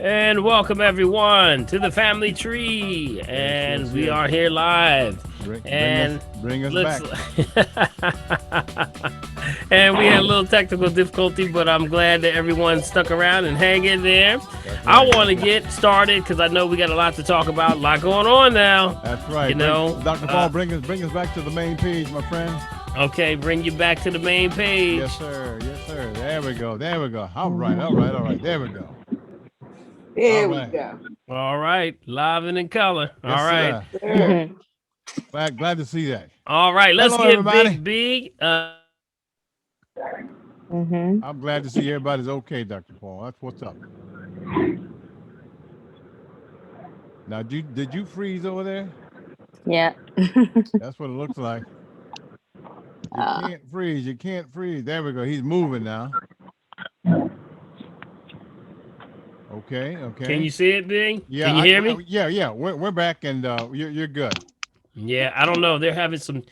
And welcome everyone to the family tree. And we are here live. And bring us let's back. and we had a little technical difficulty, but I'm glad that everyone stuck around and hang in there. Right, I want to get started because I know we got a lot to talk about, a lot going on now. That's right. You know, Dr. Paul, bring us back to the main page, my friend. Okay, bring you back to the main page. Yes, sir. Yes, sir. There we go. All right. There we go. There we go. All right, live and in color. Yes, All right. Sir. Glad to see that. All right, let's Hello, get everybody. Big B. I'm glad to see everybody's okay, Dr. Paul. That's what's up. Now, did you freeze over there? Yeah. That's what it looks like. You can't freeze. There we go. He's moving now. Okay. Can you see it, Big? Yeah. Can you hear me? Yeah. We're back, and you're good. Yeah, I don't know. They're having some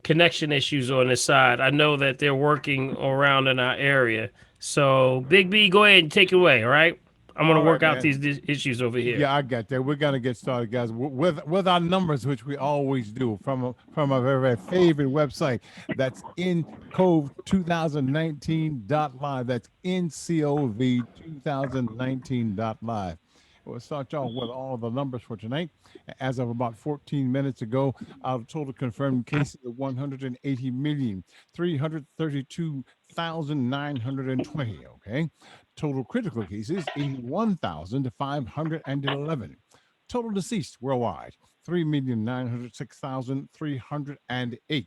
connection issues on this side. I know that they're working around in our area. So, Big B, go ahead and take it away, all right? I'm going to work out these issues over here. Yeah, I got that. We're going to get started, guys, with our numbers, which we always do from a very, very favorite website. That's ncov2019.live. That's ncov2019.live. We'll start y'all with all the numbers for tonight. As of about 14 minutes ago, our total confirmed cases of 180,332,920. Okay. Total critical cases, 81,511. Total deceased worldwide, 3,906,308.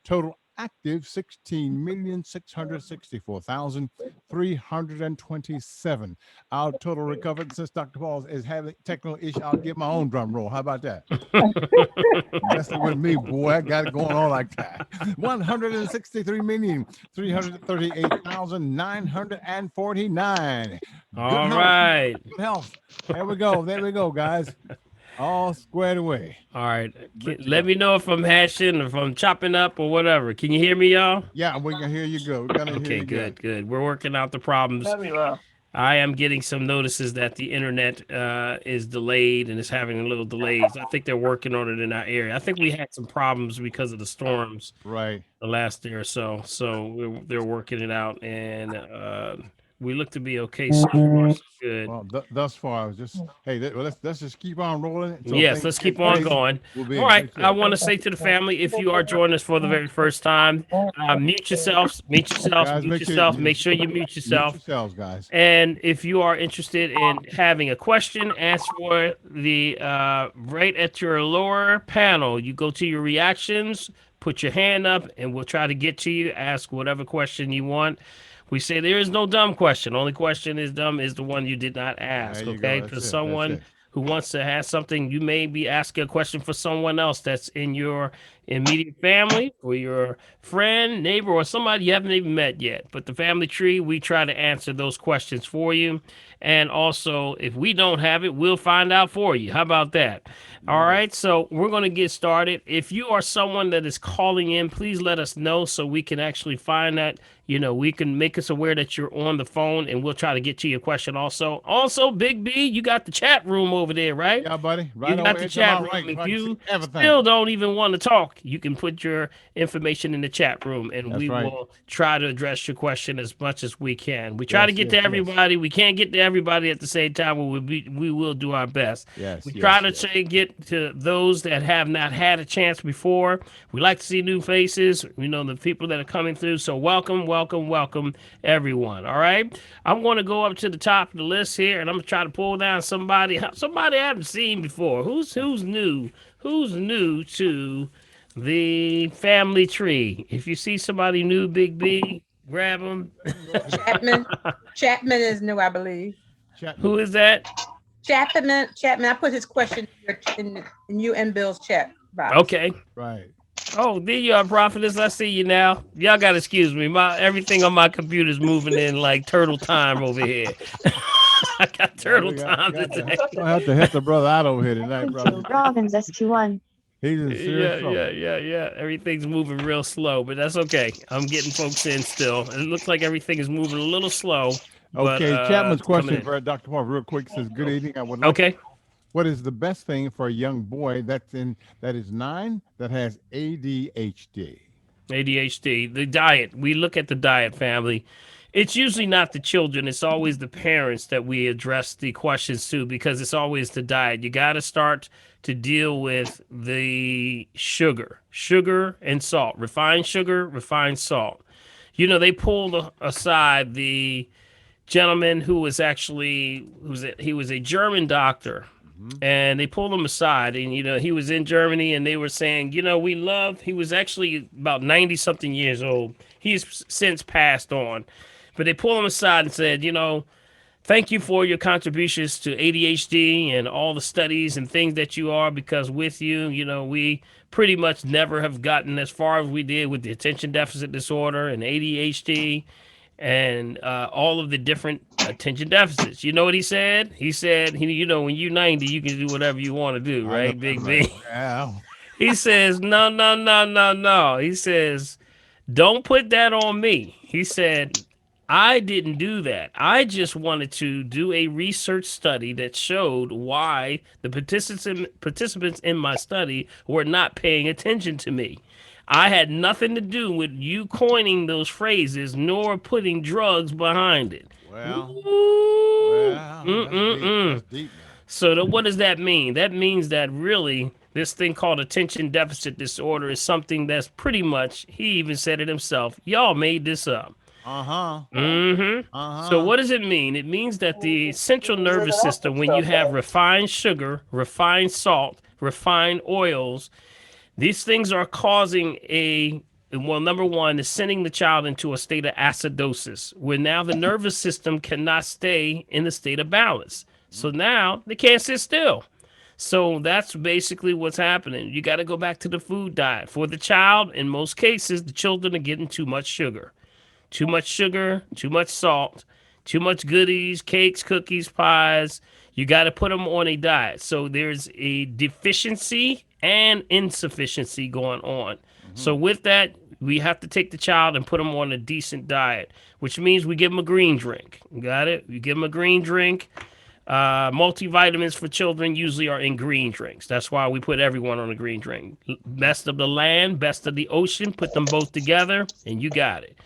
Total active, 16,664,327. Our total recovered, since Dr. Paul is having technical issue, I'll get my own drum roll. How about that? Messing with me, boy. I got it going on like that. 163,338,949. All right. Good health. There we go, guys. All squared away. All right. Let me know if I'm hashing or if I'm chopping up or whatever. Can you hear me, y'all? Yeah, we can hear you good. Okay, good. We're working out the problems. I am getting some notices that the internet is delayed and is having a little delays. I think they're working on it in our area. I think we had some problems because of the storms right the last day or so. So they're working it out, and we look to be okay so far. So good. Well, thus far, I was just let's just keep on rolling. So yes, let's keep on going. All right, I want to say to the family, if you are joining us for the very first time, mute yourselves. Make sure you mute yourself. Mute yourselves, guys. And if you are interested in having a question, ask for the right at your lower panel. You go to your reactions, put your hand up, and we'll try to get to you. Ask whatever question you want. We say there is no dumb question. Only question is dumb is the one you did not ask. Okay, for someone who wants to ask something, you may be asking a question for someone else that's in your immediate family, or your friend, neighbor, or somebody you haven't even met yet. But the family tree, we try to answer those questions for you. And also, if we don't have it, we'll find out for you. How about that? All right, so we're going to get started. If you are someone that is calling in, please let us know so we can actually find that. We can make us aware that you're on the phone, and we'll try to get to your question also. Also, Big B, you got the chat room over there, right? Yeah, buddy. Right, you got the chat room. If you still don't even want to talk, you can put your information in the chat room, and we will try to address your question as much as we can. We try to get to everybody. We can't get to everybody at the same time, but we will do our best. We try to get to those that have not had a chance before. We like to see new faces. We know the people that are coming through. So welcome, everyone. All right. I'm going to go up to the top of the list here, and I'm going to try to pull down somebody I haven't seen before. Who's new? Who's new to the family tree? If you see somebody new, Big B, grab them. Chapman is new, I believe. Who is that? Chapman. I put his question in you and Bill's chat box. Okay. Right. Oh, there you are, prophetess. I see you now. Y'all gotta excuse me. Everything on my computer is moving in like turtle time over here. I got turtle time today. I have to hit the brother out over here tonight, brother. Robbins SQ1. He's in serious trouble. Yeah. Everything's moving real slow, but that's okay. I'm getting folks in still. It looks like everything is moving a little slow. But Okay, Chapman's coming question in. for Dr. Paul, real quick, says, "Good evening. I would like. Okay. What is the best thing for a young boy that is 9 that has ADHD?" ADHD, the diet. We look at the diet, family. It's usually not the children, it's always the parents that we address the questions to because it's always the diet. You got to start to deal with the sugar and salt, refined sugar, refined salt. You know, they pulled aside the gentleman who was actually he was a German doctor, and they pulled him aside, and he was in Germany, and they were saying, we love. He was actually about 90 something years old. He's since passed on, but they pulled him aside and said, thank you for your contributions to ADHD and all the studies and things that you are, because with you, we pretty much never have gotten as far as we did with the attention deficit disorder and ADHD and all of the different attention deficits. You know what he said? He said, when you're 90, you can do whatever you want to do, I know right, that's Big right. B? Wow. He says, no, no, no, no, no. He says, don't put that on me. He said, I didn't do that. I just wanted to do a research study that showed why the participants in my study were not paying attention to me. I had nothing to do with you coining those phrases nor putting drugs behind it. Well, Ooh. that's deep. Mm-mm-mm. That's deep now. So what does that mean? That means that really this thing called attention deficit disorder is something that's pretty much, he even said it himself, y'all made this up. Uh-huh. So Uh-huh. what does it mean? It means that the central nervous system, when you have refined sugar, refined salt, refined oils, these things are causing well, number one, is sending the child into a state of acidosis, where now the nervous system cannot stay in the state of balance. So now they can't sit still. So that's basically what's happening. You got to go back to the food diet. For the child, in most cases, the children are getting too much sugar. Too much sugar, too much salt, too much goodies, cakes, cookies, pies. You got to put them on a diet. So there's a deficiency and insufficiency going on. So with that, we have to take the child and put them on a decent diet, which means we give them a green drink. Got it? We give them a green drink. Multivitamins for children usually are in green drinks. That's why we put everyone on a green drink. Best of the land, best of the ocean, put them both together, and you got it.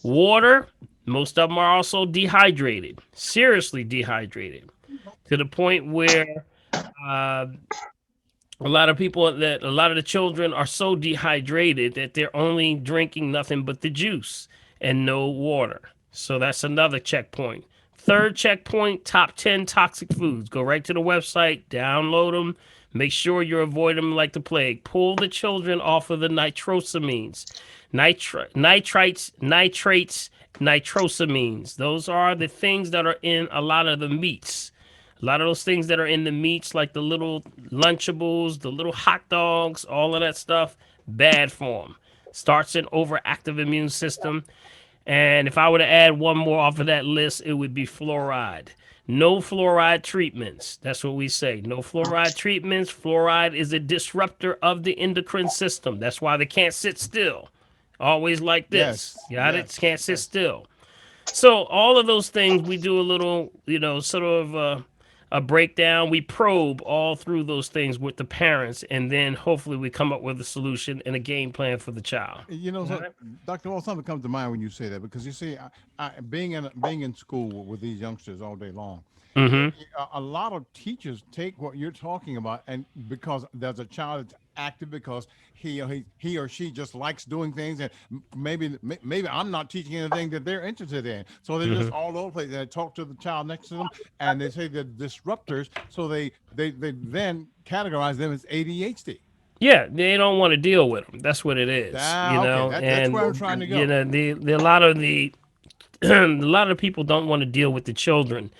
Water, most of them are also dehydrated, seriously dehydrated, to the point where uh, a lot of the children are so dehydrated that they're only drinking nothing but the juice and no water. So that's another checkpoint. Third checkpoint, top 10 toxic foods. Go right to the website, download them, make sure you avoid them like the plague. Pull the children off of the nitrosamines, nitrates, nitrosamines. Those are the things that are in a lot of the meats. A lot of those things that are in the meats, like the little Lunchables, the little hot dogs, all of that stuff, bad for them. Starts an overactive immune system. And if I were to add one more off of that list, it would be fluoride. No fluoride treatments. That's what we say. No fluoride treatments. Fluoride is a disruptor of the endocrine system. That's why they can't sit still. Always like this. Yes. Got Yes. it? Can't sit still. So all of those things, we do a little, sort of a breakdown. We probe all through those things with the parents, and then hopefully we come up with a solution and a game plan for the child. So, Right. Dr. Wall, something comes to mind when you say that, because you see, being in school with these youngsters all day long, Mm-hmm. a lot of teachers take what you're talking about, and because there's a child that's active because he or she just likes doing things, and maybe I'm not teaching anything that they're interested in, so they're just all over the place. And I talk to the child next to them, and they say they're disruptors, so they then categorize them as ADHD. Yeah, they don't want to deal with them. That's what it is, Okay, that's and where I'm trying to go. a lot of the a lot of people don't want to deal with the children.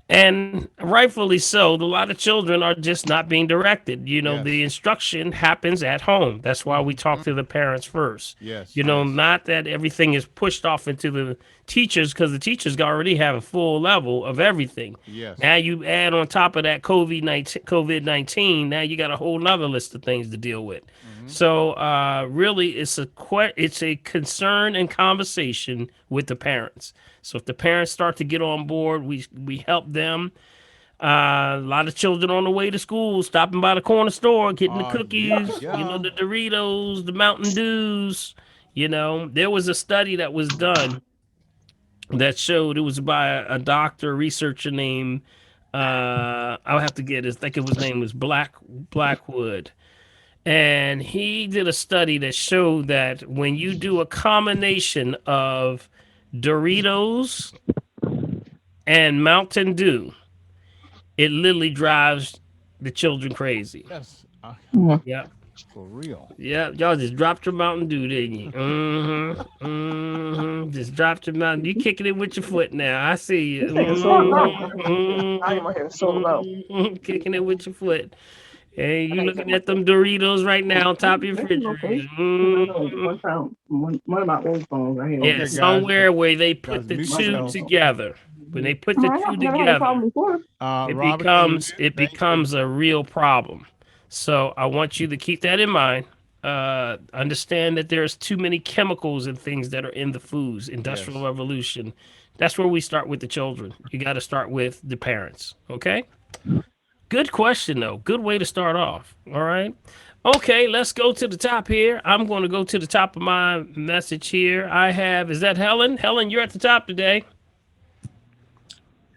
And rightfully so, a lot of children are just not being directed. Yes. The instruction happens at home. That's why we talk to the parents first. Yes. Not that everything is pushed off into the teachers, because the teachers already have a full level of everything. Yes. Now you add on top of that COVID-19, now you got a whole nother list of things to deal with. So really, it's a concern and conversation with the parents. So if the parents start to get on board, we help them. A lot of children on the way to school, stopping by the corner store, getting the Yeah, cookies, yeah. the Doritos, the Mountain Dews. There was a study that was done that showed, it was by a doctor, researcher named, I'll have to get his, I think his name was Blackwood. And he did a study that showed that when you do a combination of Doritos and Mountain Dew, it literally drives the children crazy. Yes. Mhm. Yeah. For real. Yeah, y'all just dropped your Mountain Dew, didn't you? Just dropped your Mountain. You kicking it with your foot now. I see you. This nigga so low. I am out here so low. Kicking it with your foot. Hey, you looking at them Doritos right now on top of your This is okay. refrigerator. One pound, one of my old phones right here. Yeah, Okay, guys. somewhere where they Guys, put the mute two yourselves. together. When they put the I two never had a together, problem before. Robert, it thank you. becomes a real problem. So I want you to keep that in mind. Understand that there's too many chemicals and things that are in the foods. Industrial Yes. Revolution. That's where we start with the children. You got to start with the parents. Okay. Good question though. Good way to start off. All right. Okay, let's go to the top here. I'm going to go to the top of my message here. I have, is that Helen? Helen, you're at the top today.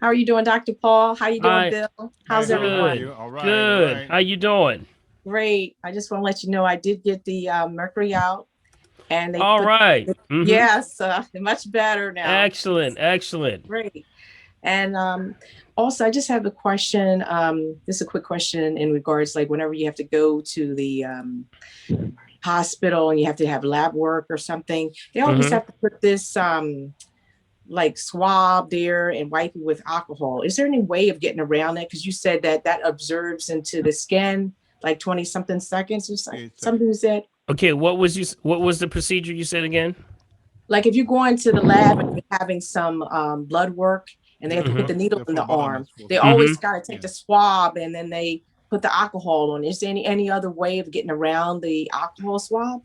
How are you doing, Dr. Paul? How you doing, Hi. Bill? Hey, How's how are everyone? you? All right. Good. All right. How you doing? Great. I just want to let you know I did get the mercury out, and they All put right. yes, much better now. Excellent. Excellent. Great. And also, I just have a question. This is a quick question in regards, like whenever you have to go to the hospital and you have to have lab work or something, they always Mhm. have to put this like swab there and wipe it with alcohol. Is there any way of getting around that? Because you said that that observes into the skin like 20 something seconds or something. Something you said. Okay, what was the procedure you said again? Like if you go into the lab and you're having some blood work and they have to put the needle in the arm, they always got to take the swab and then they put the alcohol on. Is there any other way of getting around the alcohol swab?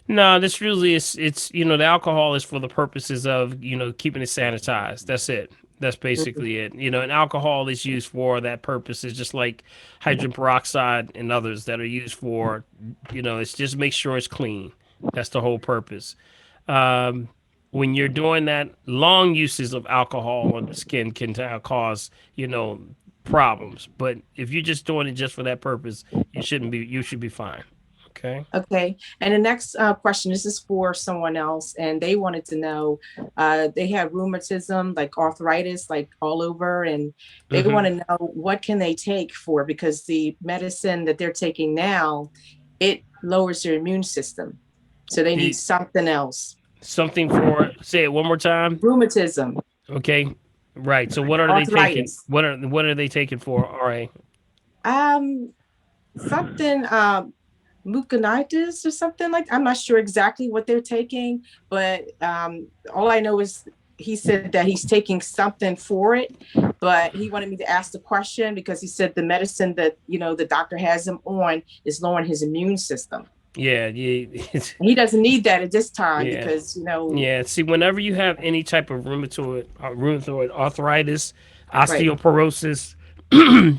No, this really is, it's, the alcohol is for the purposes of, keeping it sanitized. That's it. That's basically it. And alcohol is used for that purpose. It's just like hydrogen peroxide and others that are used for, it's just make sure it's clean. That's the whole purpose. Um, when you're doing that, long uses of alcohol on the skin can cause, problems. But if you're just doing it just for that purpose, you should be fine. Okay. Okay. And the next question, this is for someone else, and they wanted to know, they have rheumatism, like arthritis, like all over, and they want to know what can they take for, because the medicine that they're taking now, it lowers their immune system. So they need something else. Something for, say it one more time. Rheumatism. Okay. Right. So what are they taking? Arthritis. What are they taking for? All right. Something muconitis or something like, I'm not sure exactly what they're taking, but all I know is he said that he's taking something for it, but he wanted me to ask the question because he said the medicine that the doctor has him on is lowering his immune system. Yeah. He doesn't need that at this time because Yeah. See, whenever you have any type of rheumatoid arthritis, osteoporosis,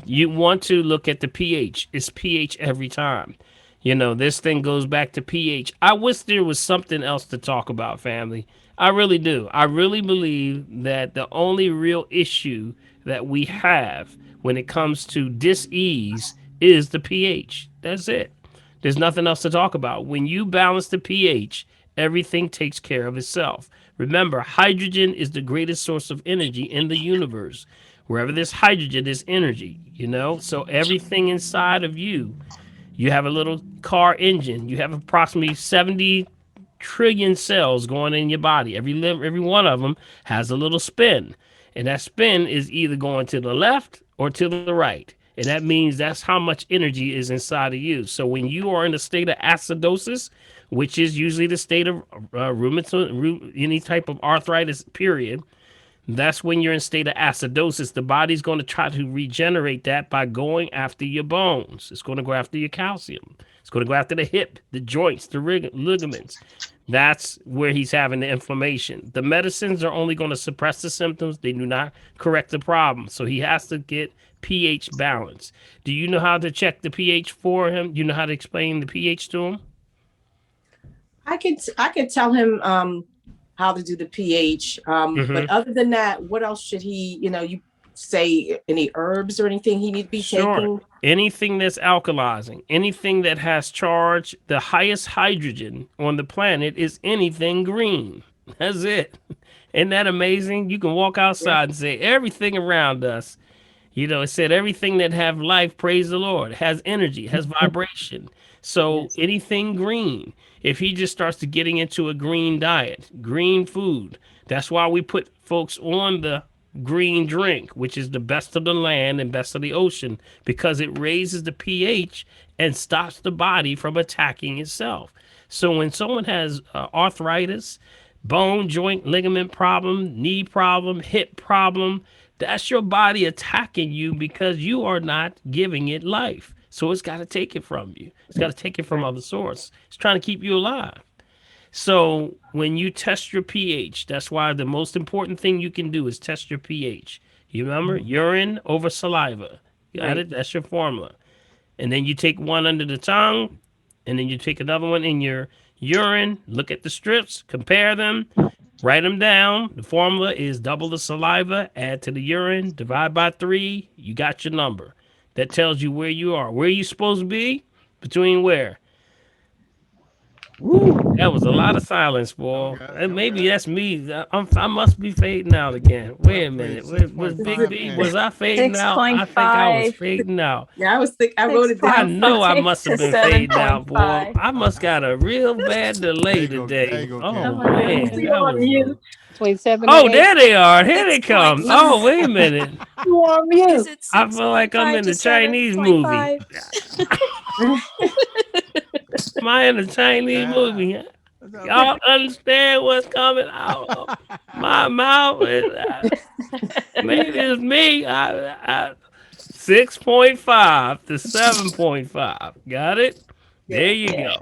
you want to look at the pH. It's pH every time. This thing goes back to pH. I wish there was something else to talk about, family. I really do. I really believe that the only real issue that we have when it comes to dis-ease is the pH. That's it. There's nothing else to talk about. When you balance the pH, everything takes care of itself. Remember, hydrogen is the greatest source of energy in the universe. Wherever there's hydrogen, there's energy, So everything inside of you have a little car engine. You have approximately 70 trillion cells going in your body. Every one of them has a little spin. And that spin is either going to the left or to the right. And that means that's how much energy is inside of you. So when you are in a state of acidosis, which is usually the state of rheumatoid, any type of arthritis, period, That's when you're in state of acidosis. The body's going to try to regenerate that by going after your bones. It's going to go after your calcium. It's going to go after the hip, the joints, the ligaments. That's where he's having the inflammation. The medicines are only going to suppress the symptoms. They do not correct the problem. So he has to get pH balance. Do you know how to check the pH for him? You know how to explain the pH to him? I could tell him how to do the pH. But other than that, what else should he, you say any herbs or anything he need to be taking? Anything that's alkalizing, anything that has charge, the highest hydrogen on the planet is anything green. That's it. Isn't that amazing? You can walk outside and say everything around us. It said everything that have life, praise the Lord, has energy, has vibration. So Yes. anything green, if he just starts to getting into a green diet, green food, that's why we put folks on the green drink, which is the best of the land and best of the ocean, because it raises the pH and stops the body from attacking itself. So when someone has arthritis, bone, joint, ligament problem, knee problem, hip problem, that's your body attacking you because you are not giving it life. So it's got to take it from you. It's got to take it from other source. It's trying to keep you alive. So when you test your pH, that's why the most important thing you can do is test your pH. You remember urine over saliva. Got it? That's your formula. And then you take one under the tongue, and then you take another one in your urine. Look at the strips, compare them, write them down. The formula is double the saliva, add to the urine, divide by 3. You got your number. That tells you where you are. Where you supposed to be? Between where? Woo, that was a lot of silence, boy. Okay, And maybe okay. that's me. I must be fading out again. Wait a minute. Was Big 6.5 B? and Was I fading out? I think I was 6.5. fading out. Yeah, I wrote it I down. 6.5 know I must have to been fading out, boy. 7.5. I must got a real bad there delay you go. There today. you go, Oh Kim. Come on. man, that was. Between 7 and Oh, 8. there they are. Here they come. 6.5. Oh, wait a minute. Who are you? I feel like I'm in the Chinese movie. Am I in a Chinese Yeah. movie? Y'all understand what's coming out of my mouth? Maybe it's me. 6.5 to 7.5. Got it? There you Yeah. go.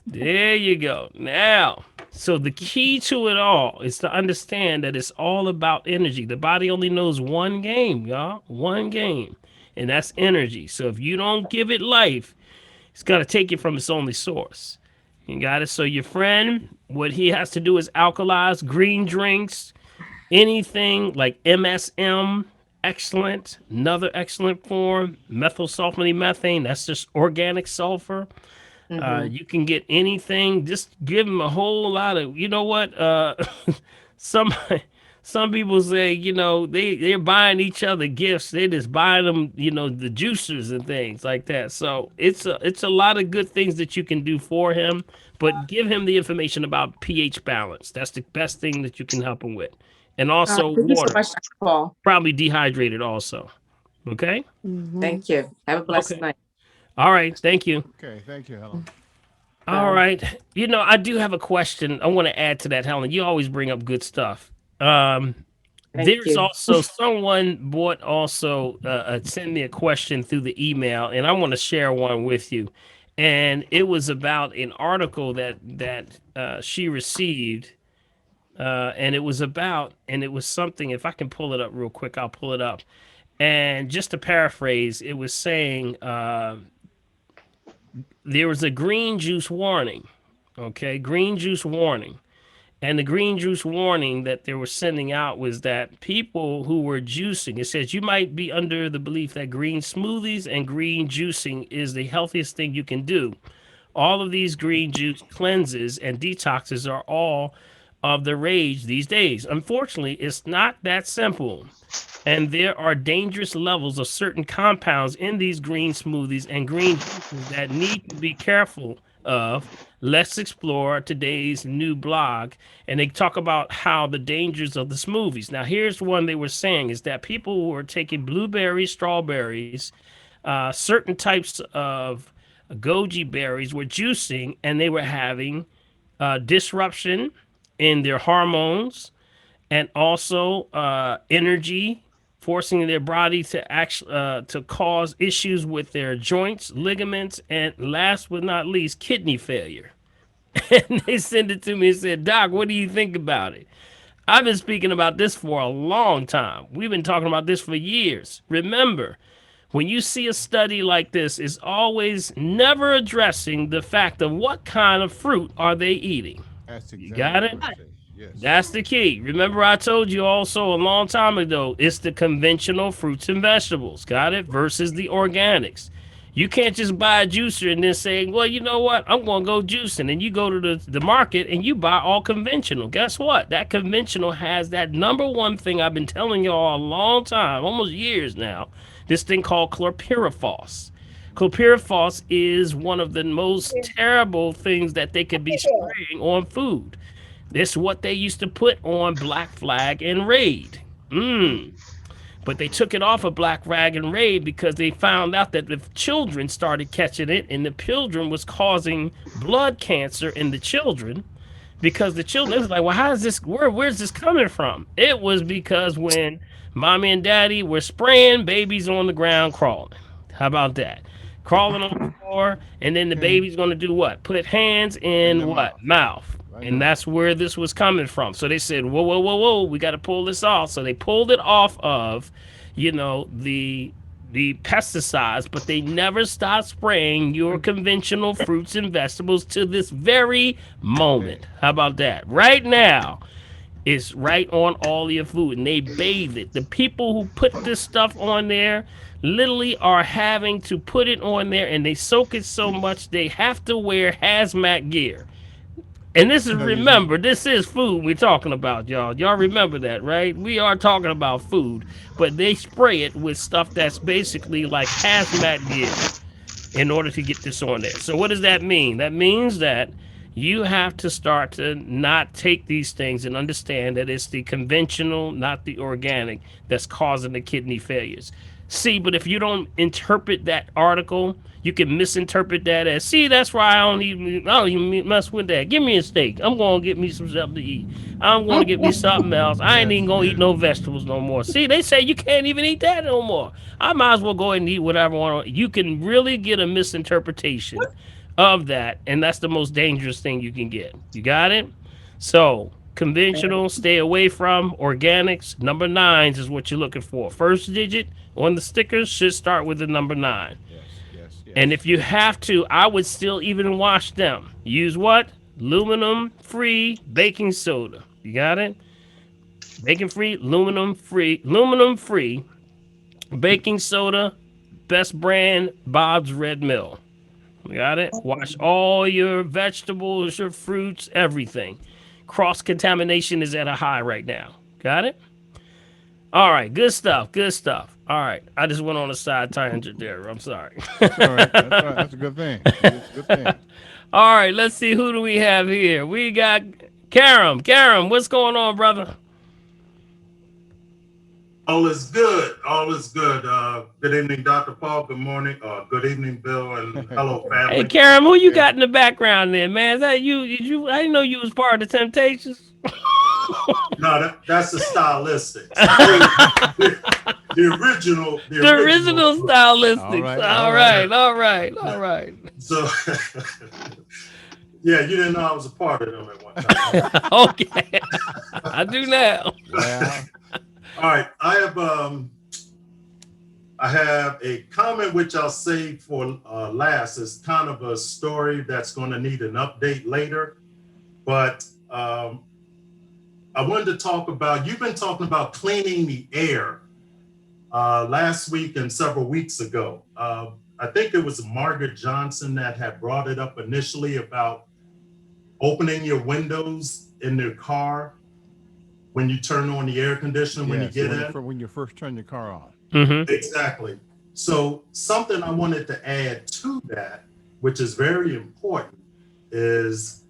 There you go. Now, so the key to it all is to understand that it's all about energy. The body only knows one game, y'all. One game. And that's energy. So if you don't give it life, it's got to take it from its only source. You got it? So your friend, what he has to do is alkalize green drinks, anything like MSM, excellent, another excellent form, methyl sulfonate methane, that's just organic sulfur. You can get anything. Just give them a whole lot of. You know what? Some some people say they're buying each other gifts. They're just buying them. The juicers and things like that. So it's a lot of good things that you can do for him. But give him the information about pH balance. That's the best thing that you can help him with. And also Thank you so water. much, Dr. Paul. Probably dehydrated also. Okay. Thank you. Have a blessed Okay. night. All right. Thank you. Okay, thank you, Helen. All right. I do have a question. I want to add to that, Helen. You always bring up good stuff. Thank There's you. also someone sent me a question through the email, and I want to share one with you. And it was about an article that she received, and it was something. If I can pull it up real quick, I'll pull it up. And just to paraphrase, it was saying. There was a green juice warning. Okay, green juice warning. And the green juice warning that they were sending out was that people who were juicing, it says you might be under the belief that green smoothies and green juicing is the healthiest thing you can do. All of these green juice cleanses and detoxes are all of the rage these days. Unfortunately, it's not that simple. And there are dangerous levels of certain compounds in these green smoothies and green juices that need to be careful of. Let's explore today's new blog. And they talk about how the dangers of the smoothies. Now, here's one they were saying is that people who were taking blueberries, strawberries, certain types of goji berries were juicing, and they were having disruption in their hormones, and also energy, forcing their body to actually to cause issues with their joints, ligaments, and last but not least, kidney failure. And they sent it to me and said, Doc, what do you think about it? I've been speaking about this for a long time. We've been talking about this for years. Remember, when you see a study like this, it's always never addressing the fact of what kind of fruit are they eating. That's You exactly got what I it? would say. Yes. That's the key. Remember, I told you also a long time ago, it's the conventional fruits and vegetables, got it? Versus the organics. You can't just buy a juicer and then say, well, you know what? I'm going to go juicing. And you go to the market and you buy all conventional. Guess what? That conventional has that number one thing I've been telling y'all a long time, almost years now, this thing called chlorpyrifos. Chlorpyrifos is one of the most terrible things that they could be spraying on food. This is what they used to put on Black Flag and Raid. But they took it off of Black Flag and Raid because they found out that the children started catching it, and the children was causing blood cancer in the children because the children, it was like, well, how is this, where's this coming from? It was because when mommy and daddy were spraying, babies on the ground crawling. How about that? Crawling on the floor, and then the And baby's going to do what? Put hands in in the what? mouth. Mouth. Right And now. that's where this was coming from. So they said, whoa, whoa, whoa, whoa, we got to pull this off. So they pulled it off of, the pesticides, but they never stopped spraying your conventional fruits and vegetables to this very moment. How about that? Right now, it's right on all your food, and they bathe it. The people who put this stuff on there literally are having to put it on there, and they soak it so much they have to wear hazmat gear. And this is, You know, you remember, this is food we're talking about, y'all. Y'all remember that, right? We are talking about food, but they spray it with stuff that's basically like hazmat gear in order to get this on there. So what does that mean? That means that you have to start to not take these things and understand that it's the conventional, not the organic, that's causing the kidney failures. See, but if you don't interpret that article, you can misinterpret that as, see, that's why I don't even mess with that. Give me a steak. I'm gonna get me some something to eat. I'm gonna get me something else. I ain't yes, even gonna eat yes. no vegetables no more. See, they say you can't even eat that no more. I might as well go ahead and eat whatever I want. You can really get a misinterpretation of that, and that's the most dangerous thing you can get. You got it? So conventional, stay away from organics. Number nines is what you're looking for. First digit on the stickers should start with the number 9. Yes. Yes. And Yes. if you have to, I would still even wash them. Use what? Aluminum free baking soda. You got it? Aluminum free baking soda. Best brand, Bob's Red Mill. You got it? Wash all your vegetables, your fruits, everything. Cross contamination is at a high right now. Got it? All right, good stuff. Good stuff. All right, I just went on a side tangent there. I'm sorry. That's all right. That's all right. That's a good thing. It's a good thing. All right, let's see, who do we have here? We got Karam. Karam, what's going on, brother? All is good. All is good. Good evening, Dr. Paul. Good morning. Good evening, Bill, and hello, Hey, family. Karam, who you Yeah. got in the background there, man? Is that you? Did you? I didn't know you was part of the Temptations. No, that's the stylistics. The original. The original stylistics. All right, All right. So, yeah, you didn't know I was a part of them at one time. Okay, I do now. Well, All right, I have a comment which I'll save for last. It's kind of a story that's going to need an update later, but I wanted to talk about, you've been talking about cleaning the air last week and several weeks ago. I think it was Margaret Johnson that had brought it up initially about opening your windows in the car when you turn on the air conditioner when yes, you get in. when you first turn your car on. Mm-hmm. Exactly. So something I wanted to add to that, which is very important, is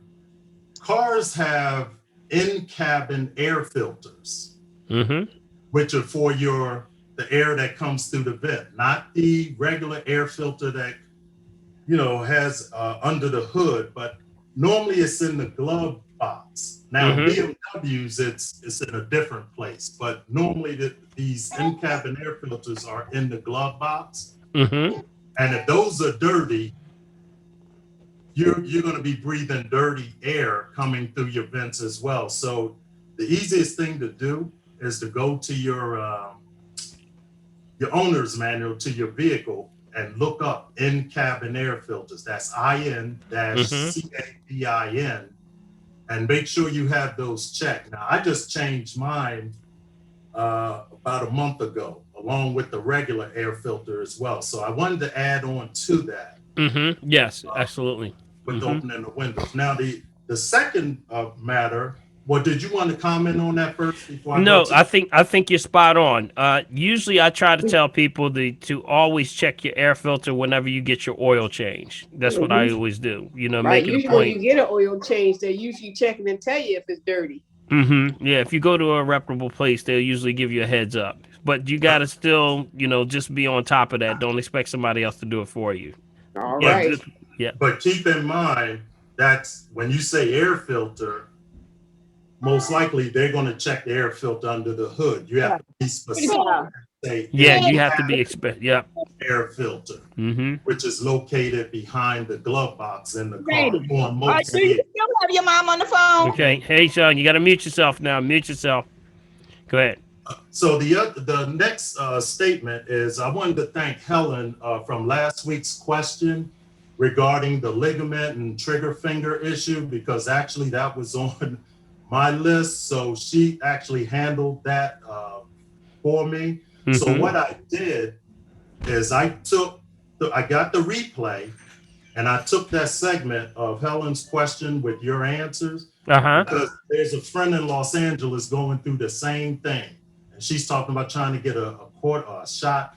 cars have in-cabin air filters, Mm-hmm. which are for the air that comes through the vent, not the regular air filter that has under the hood, but normally it's in the glove box. Now Mhm. BMWs, it's in a different place, but normally these in-cabin air filters are in the glove box. Mhm. And if those are dirty, you're going to be breathing dirty air coming through your vents as well. So the easiest thing to do is to go to your owner's manual to your vehicle and look up in-cabin air filters. That's Mhm. IN-CABIN, and make sure you have those checked. Now, I just changed mine about a month ago, along with the regular air filter as well. So I wanted to add on to that Mhm. Yes, absolutely. with Mhm. opening the windows. Now, the second matter. Well, did you want to comment on that first before I go No, to? I think you're spot on. Usually, I try to tell people to always check your air filter whenever you get your oil change. That's what I Mhm. always do. Right. Make it a Usually when point. you get an oil change, they usually check it and tell you if it's dirty. Yeah, if you go to a reputable place, they'll usually give you a heads up. But you gotta still, just be on top of that. Don't expect somebody else to do it for you. All Yeah, But right. good. Yeah. but keep in mind that's when you say air filter, most likely they're going to check the air filter under the hood. You have to be specific. Yeah. Say Yeah, in you have to be expect. Yep. air filter, Mm-hmm. which is located behind the glove box in the car Ready. on All right, most do you vehicles. still have your mom on the phone? Okay. Hey, Sean, you gotta mute yourself now. Mute yourself. Go ahead. So the next statement is I wanted to thank Helen from last week's question regarding the ligament and trigger finger issue, because actually that was on my list. So she actually handled that for me. So Mm-hmm. what I did is I got the replay and I took that segment of Helen's question with your answers, Uh-huh. because there's a friend in Los Angeles going through the same thing. And she's talking about trying to get a shot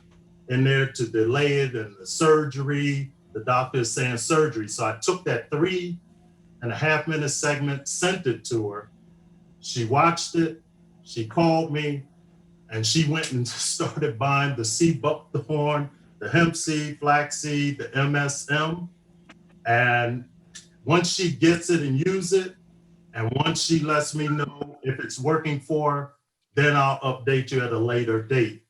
in there to delay it and the surgery. The doctor is saying surgery. So I took that 3.5 minute segment, sent it to her. She watched it. She called me and she went and started buying the sea buckthorn, the hemp seed, flaxseed, the MSM. And once she gets it and use it, and once she lets me know if it's working for her, then I'll update you at a later date.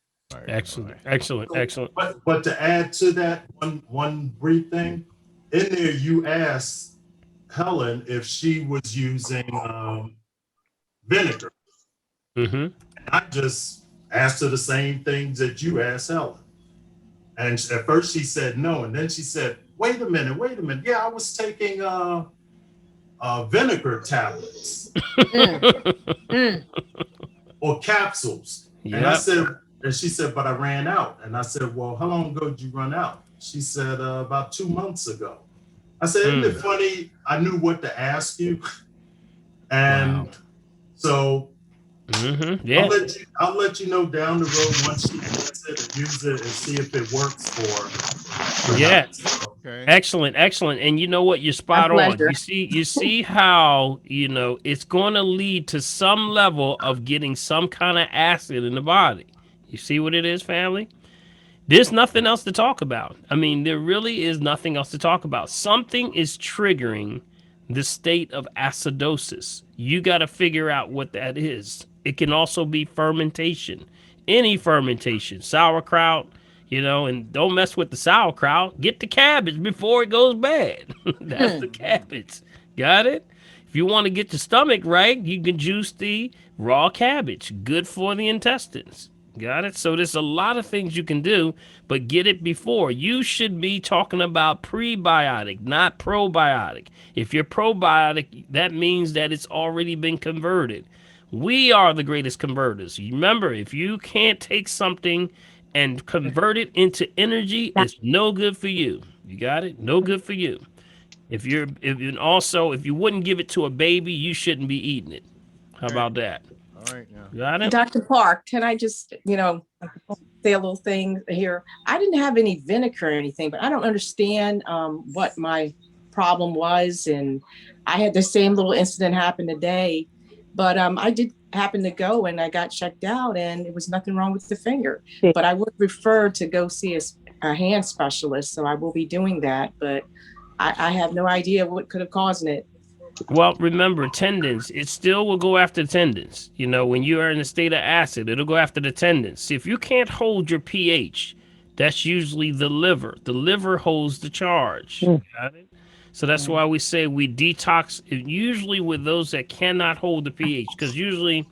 Excellent. Excellent. So, Excellent. but to add to that, one brief thing, in there you asked Helen if she was using vinegar. Mm-hmm. I just asked her the same things that you asked Helen. And at first she said no, and then she said, wait a minute. Yeah, I was taking vinegar tablets Mm. or capsules. And I Yep. said, and she said, but I ran out. And I said, well, how long ago did you run out? She said, about 2 months ago. I said, isn't it funny? I knew what to ask you. And Wow. so Mm-hmm. Yeah. I'll let you know down the road once she gets it and use it and see if it works for her or Yeah. not. So, Okay. Excellent, excellent. And you know what? You're My spot on. pleasure. You see how, it's going to lead to some level of getting some kind of acid in the body. You see what it is, family? There's nothing else to talk about. I mean, there really is nothing else to talk about. Something is triggering the state of acidosis. You got to figure out what that is. It can also be fermentation, any fermentation, sauerkraut, and don't mess with the sauerkraut. Get the cabbage before it goes bad. That's the cabbage. Got it? If you want to get your stomach right, you can juice the raw cabbage. Good for the intestines. Got it? So there's a lot of things you can do, but get it before. You should be talking about prebiotic, not probiotic. If you're probiotic, that means that it's already been converted. We are the greatest converters. Remember, if you can't take something and convert it into energy, it's no good for you. You got it? No good for you. And also, if you wouldn't give it to a baby, you shouldn't be eating it. How Okay. about that? All right. Now. Got it? Dr. Park, can I just, say a little thing here? I didn't have any vinegar or anything, but I don't understand what my problem was. And I had the same little incident happen today, but I did happen to go and I got checked out and it was nothing wrong with the finger. But I would prefer to go see a hand specialist. So I will be doing that, but I have no idea what could have caused it. Well, remember, tendons, it still will go after tendons. You know, when you are in a state of acid, it'll go after the tendons. See, if you can't hold your pH, that's usually the liver. The liver holds the charge. Got it? So that's why we say we detox, usually with those that cannot hold the pH, because usually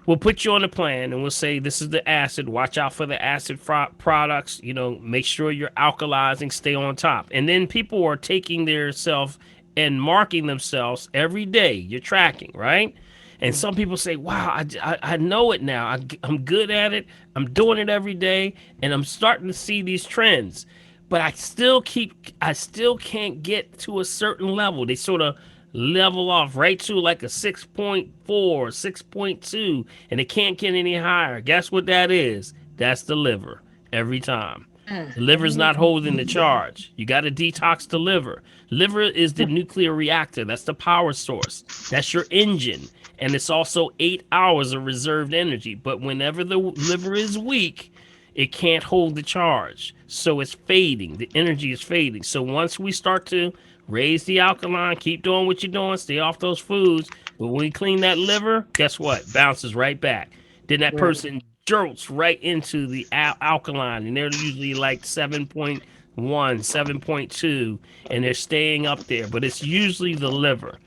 we'll put you on a plan and we'll say this is the acid. Watch out for the acid products. You know, make sure you're alkalizing, stay on top. And then people are taking their self and marking themselves every day. You're tracking, right? And some people say, wow, I know it now. I'm good at it. I'm doing it every day. And I'm starting to see these trends. But I still can't get to a certain level. They sort of level off right to like a 6.4, 6.2, and it can't get any higher. Guess what that is? That's the liver every time. The liver's not holding the charge. You got to detox the liver. Liver is the nuclear reactor. That's the power source. That's your engine. And it's also 8 hours of reserved energy. But whenever the liver is weak, it can't hold the charge. So it's fading. The energy is fading. So once we start to raise the alkaline, keep doing what you're doing, stay off those foods. But when we clean that liver, guess what? Bounces right back. Then that person jolts right into the alkaline, and they're usually like 7.1, 7.2, and they're staying up there. But it's usually the liver.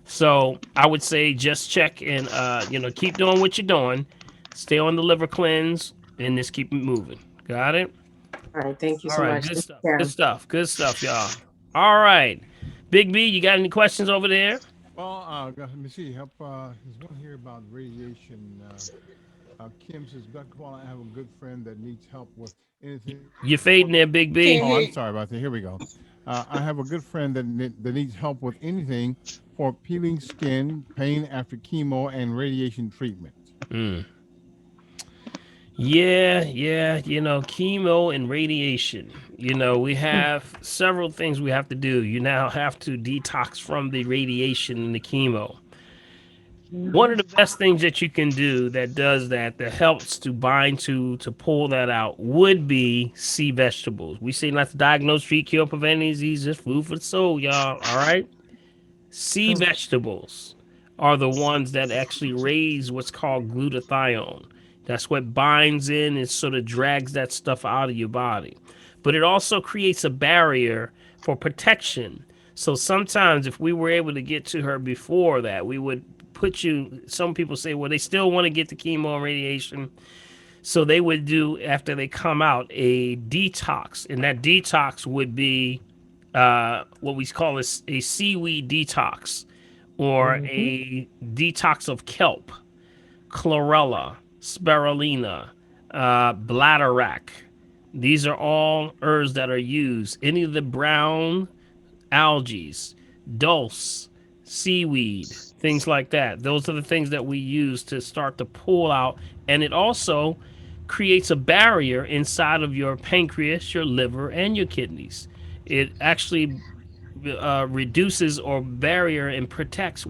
So I would say just check and keep doing what you're doing. Stay on the liver cleanse and just keep it moving. Got it? All right. Thank you All so right, much. good Thank stuff. you, Good Karen. stuff. Good stuff, y'all. All right. Big B, you got any questions over there? Well, let me see. Help. There's one here about radiation. Kim says, Dr. Paul, I have a good friend that needs help with anything. You're fading there, Big Can't B. Oh, hear I'm you. sorry about that. Here we go. I have a good friend that needs help with anything for peeling skin, pain after chemo, and radiation treatment. Mm. Yeah, chemo and radiation. We have several things we have to do. You now have to detox from the radiation and the chemo. One of the best things that you can do that does that helps to bind to pull that out would be sea vegetables. We say not to diagnose, treat, cure, prevent any disease, just food for the soul, y'all. All right. Sea vegetables are the ones that actually raise what's called glutathione. That's what binds in and sort of drags that stuff out of your body. But it also creates a barrier for protection. So sometimes if we were able to get to her before that, we would put you, some people say, well, they still want to get the chemo and radiation. So they would do, after they come out, a detox. And that detox would be what we call a seaweed detox or a detox of kelp, chlorella, spirulina, bladderwrack. These are all herbs that are used. Any of the brown algae, dulse, seaweed, things like that. Those are the things that we use to start to pull out. And it also creates a barrier inside of your pancreas, your liver, and your kidneys. It actually reduces or barrier and protects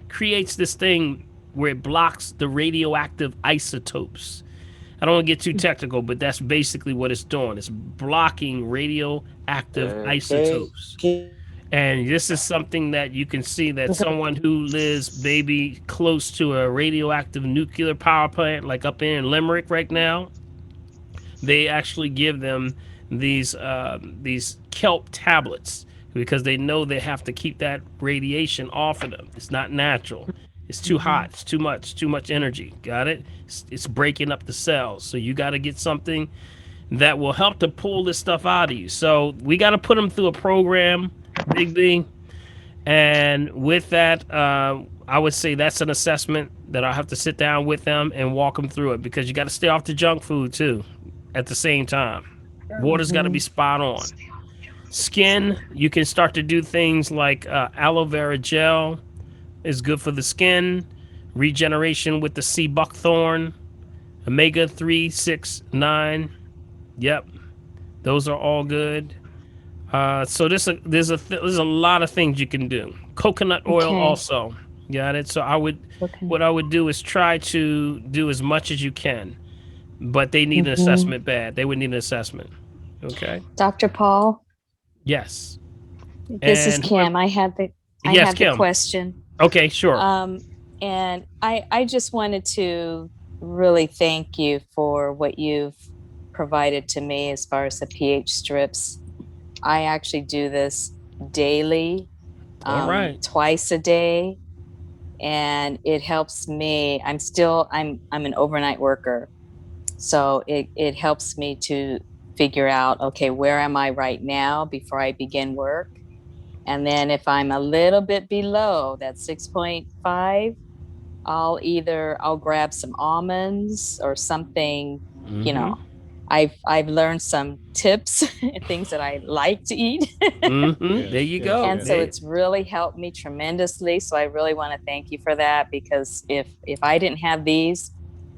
creates this thing where it blocks the radioactive isotopes. I don't want to get too technical, but that's basically what it's doing. It's blocking radioactive isotopes. And this is something that you can see that someone who lives maybe close to a radioactive nuclear power plant, like up in Limerick right now, they actually give them these kelp tablets because they know they have to keep that radiation off of them. It's not natural. It's too hot. It's too much energy. Got it? It's breaking up the cells. So you got to get something that will help to pull this stuff out of you. So we got to put them through a program, Big B. And with that, I would say that's an assessment that I have to sit down with them and walk them through it because you got to stay off the junk food too at the same time. Water's got to be spot on. Skin, you can start to do things like aloe vera gel is good for the skin. Regeneration with the sea buckthorn, omega 3, 6, 9. Yep, those are all good. So there's a lot of things you can do. Coconut oil Okay. also. Got it. So Okay. what I would do is try to do as much as you can, but they need an assessment bad. They would need an assessment. Okay. Dr. Paul, Yes. this is And Kim. I had the I Yes, have the Kim. question. Okay, sure. And I just wanted to really thank you for what you've provided to me as far as the pH strips. I actually do this daily, All right. twice a day, and it helps me. I'm an overnight worker, so it helps me to figure out, okay, where am I right now before I begin work? And then if I'm a little bit below that 6.5, I'll grab some almonds or something, you Mm-hmm. know. I've learned some tips and things that I like to eat. Mm-hmm. There Yes, you yes, go. And so yes. it's really helped me tremendously. So I really want to thank you for that, because if I didn't have these,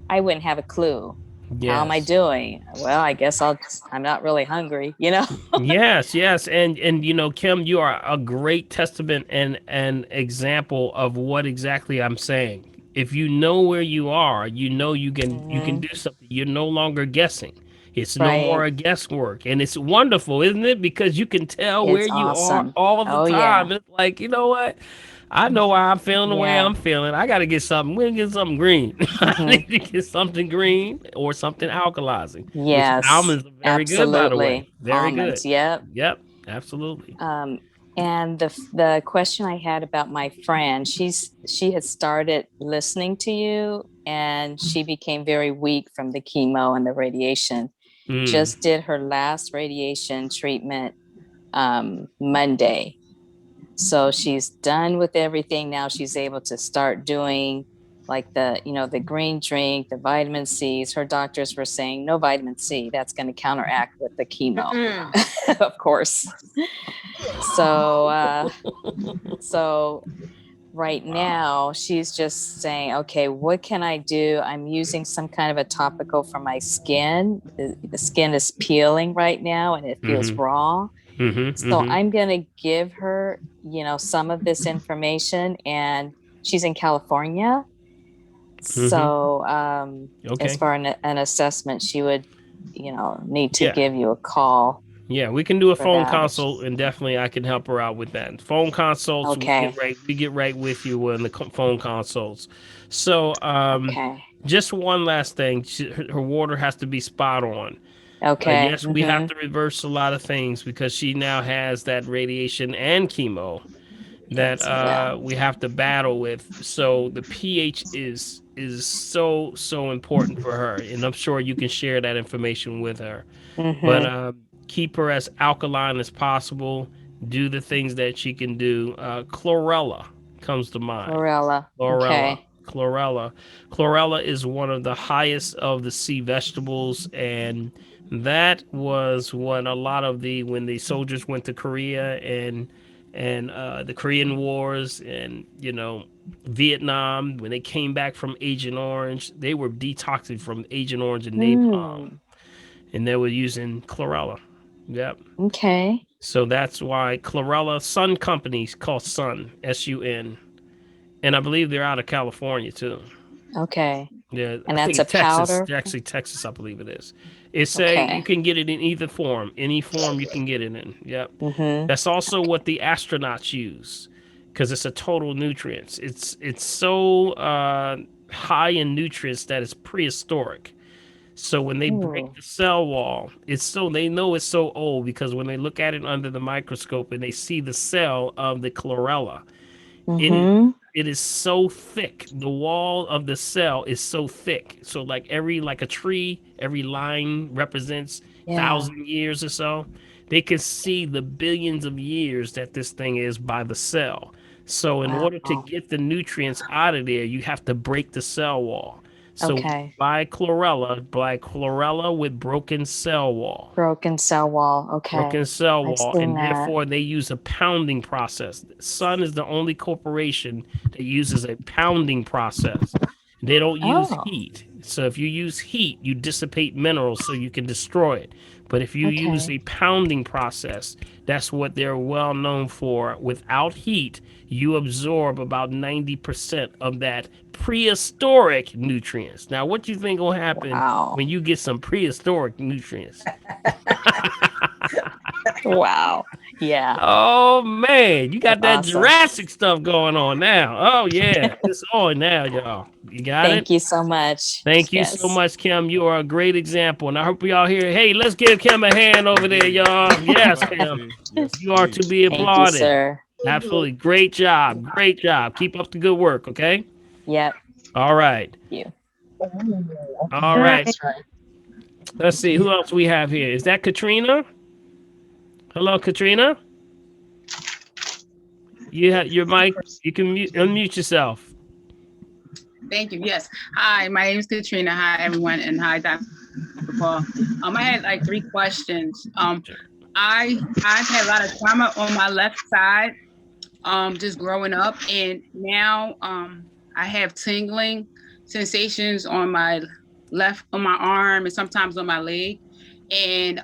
I wouldn't have a clue. How am I Yes. doing? Well, I guess I'm not really hungry, you know? Yes, yes, and Kim, you are a great testament and an example of what exactly I'm saying. If you know where you are, you can Mhm. do something. You're no longer guessing. It's no more Right. a guesswork, and it's wonderful, isn't it? Because you can tell where It's you are awesome. all the Oh yeah. time. It's like, you know what? I know why I'm feeling the way Yeah. I'm feeling. I got to get something. We'll get something green. I Hmm. need to get something green or something alkalizing, which Yes, almonds are very good, by the way. absolutely. Very good. Almonds. Yep. Yep, absolutely. Um, and the question I had about my friend, she had started listening to you, and she became very weak from the chemo and the radiation. Mm. Just did her last radiation treatment Monday. So she's done with everything. Now she's able to start doing like the green drink, the vitamin C's. Her doctors were saying no vitamin C. That's going to counteract with the chemo, Mm-mm. of course. So so right now she's just saying, okay, what can I do? I'm using some kind of a topical for my skin. The skin is peeling right now and it feels Mm-hmm. raw. Mm-hmm. So Mm-hmm. I'm going to give her, some of this information, and she's in California. Mm-hmm. So as Okay. far an assessment, she would, need to Yeah. give you a call Yeah, we can do a for phone that. consult, and definitely I can help her out with that. Phone consults, Okay. we get right with you in the phone consults. So, Okay. just one last thing, her water has to be spot on. Okay. Yes, we have Mm-hmm. to reverse a lot of things because she now has that radiation and chemo that Yeah. we have to battle with. So the pH is so important for her, and I'm sure you can share that information with her. But Mm-hmm. keep her as alkaline as possible. Do the things that she can do. Chlorella comes to mind. Chlorella. Chlorella. Okay. Chlorella. Chlorella is one of the highest of the sea vegetables, and that was what a lot of when the soldiers went to Korea and the Korean Wars and Vietnam, when they came back from Agent Orange, they were detoxing from Agent Orange and napalm, Mm. and they were using chlorella. Yep. Okay. So that's why chlorella. Sun Companies called Sun, Sun, and I believe they're out of California too. Okay. Yeah, And I think that's a it's Texas. powder. Actually, Texas, I believe it is. It's you Okay. can get it in either form, any form you can get it in. Yep. Mm-hmm. That's also what the astronauts use, because it's a total nutrients. It's so high in nutrients that it's prehistoric. So when they break Ooh. the cell wall, they know it's so old because when they look at it under the microscope and they see the cell of the chlorella, it is Mm-hmm. it is so thick. The wall of the cell is so thick. So like a tree, every line represents Yeah. 1,000 years or so. They can see the billions of years that this thing is by the cell. So in order to Wow. get the nutrients out of there, you have to break the cell wall. So Okay. buy chlorella with broken cell wall. Broken cell wall. Broken Okay. cell I've wall, seen and that. therefore they use a pounding process. Sun is the only corporation that uses a pounding process. They don't use Oh, heat. So if you use heat, you dissipate minerals so you can destroy it. But if you use okay. a pounding process, that's what they're well known for. Without heat, you absorb about 90% of that prehistoric nutrients. Now, what you think will happen Wow. when you get some prehistoric nutrients? Wow. Yeah. Oh man, you got that Awesome. Jurassic stuff going on now. Oh yeah, it's on now, y'all. You got it. Thank you so much. Thank you so Yes. much, Kim. You are a great example, and I hope y'all hear. Hey, let's give Kim a hand over there, Indeed. y'all. Yes, Glad to Kim, see. Yes, you are indeed. to be Thank you, applauded. sir. Absolutely, great job, great job. Keep up the good work. Okay. Yep. All right, You. all right. Let's see who else we have here. Is that Katrina? Hello, Katrina. You have your mic. You can unmute yourself. Thank you. Yes. Hi, my name is Katrina. Hi, everyone, and hi, Dr. Paul. I had like 3 questions. I've had a lot of trauma on my left side, just growing up, and now I have tingling sensations on my on my arm, and sometimes on my leg. And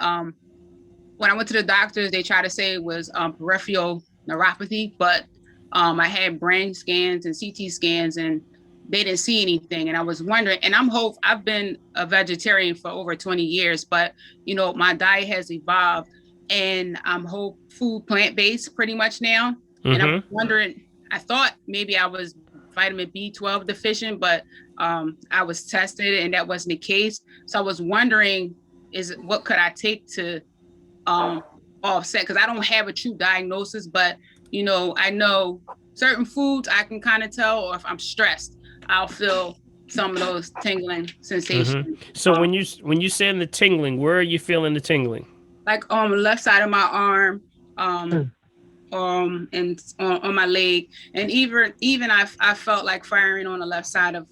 when I went to the doctors, they tried to say it was peripheral neuropathy, but I had brain scans and CT scans, and they didn't see anything. And I was wondering, and I've been a vegetarian for over 20 years, but my diet has evolved, and I'm whole food plant-based pretty much now. And I'm wondering, I thought maybe I was vitamin B12 deficient, but I was tested and that wasn't the case. So I was wondering, what could I take to offset, because I don't have a true diagnosis, but I know certain foods I can kind of tell, or if I'm stressed, I'll feel some of those tingling sensations. So when you saying the tingling, where are you feeling the tingling? Like on the left side of my arm, and on my leg, and even I felt like firing on the left side of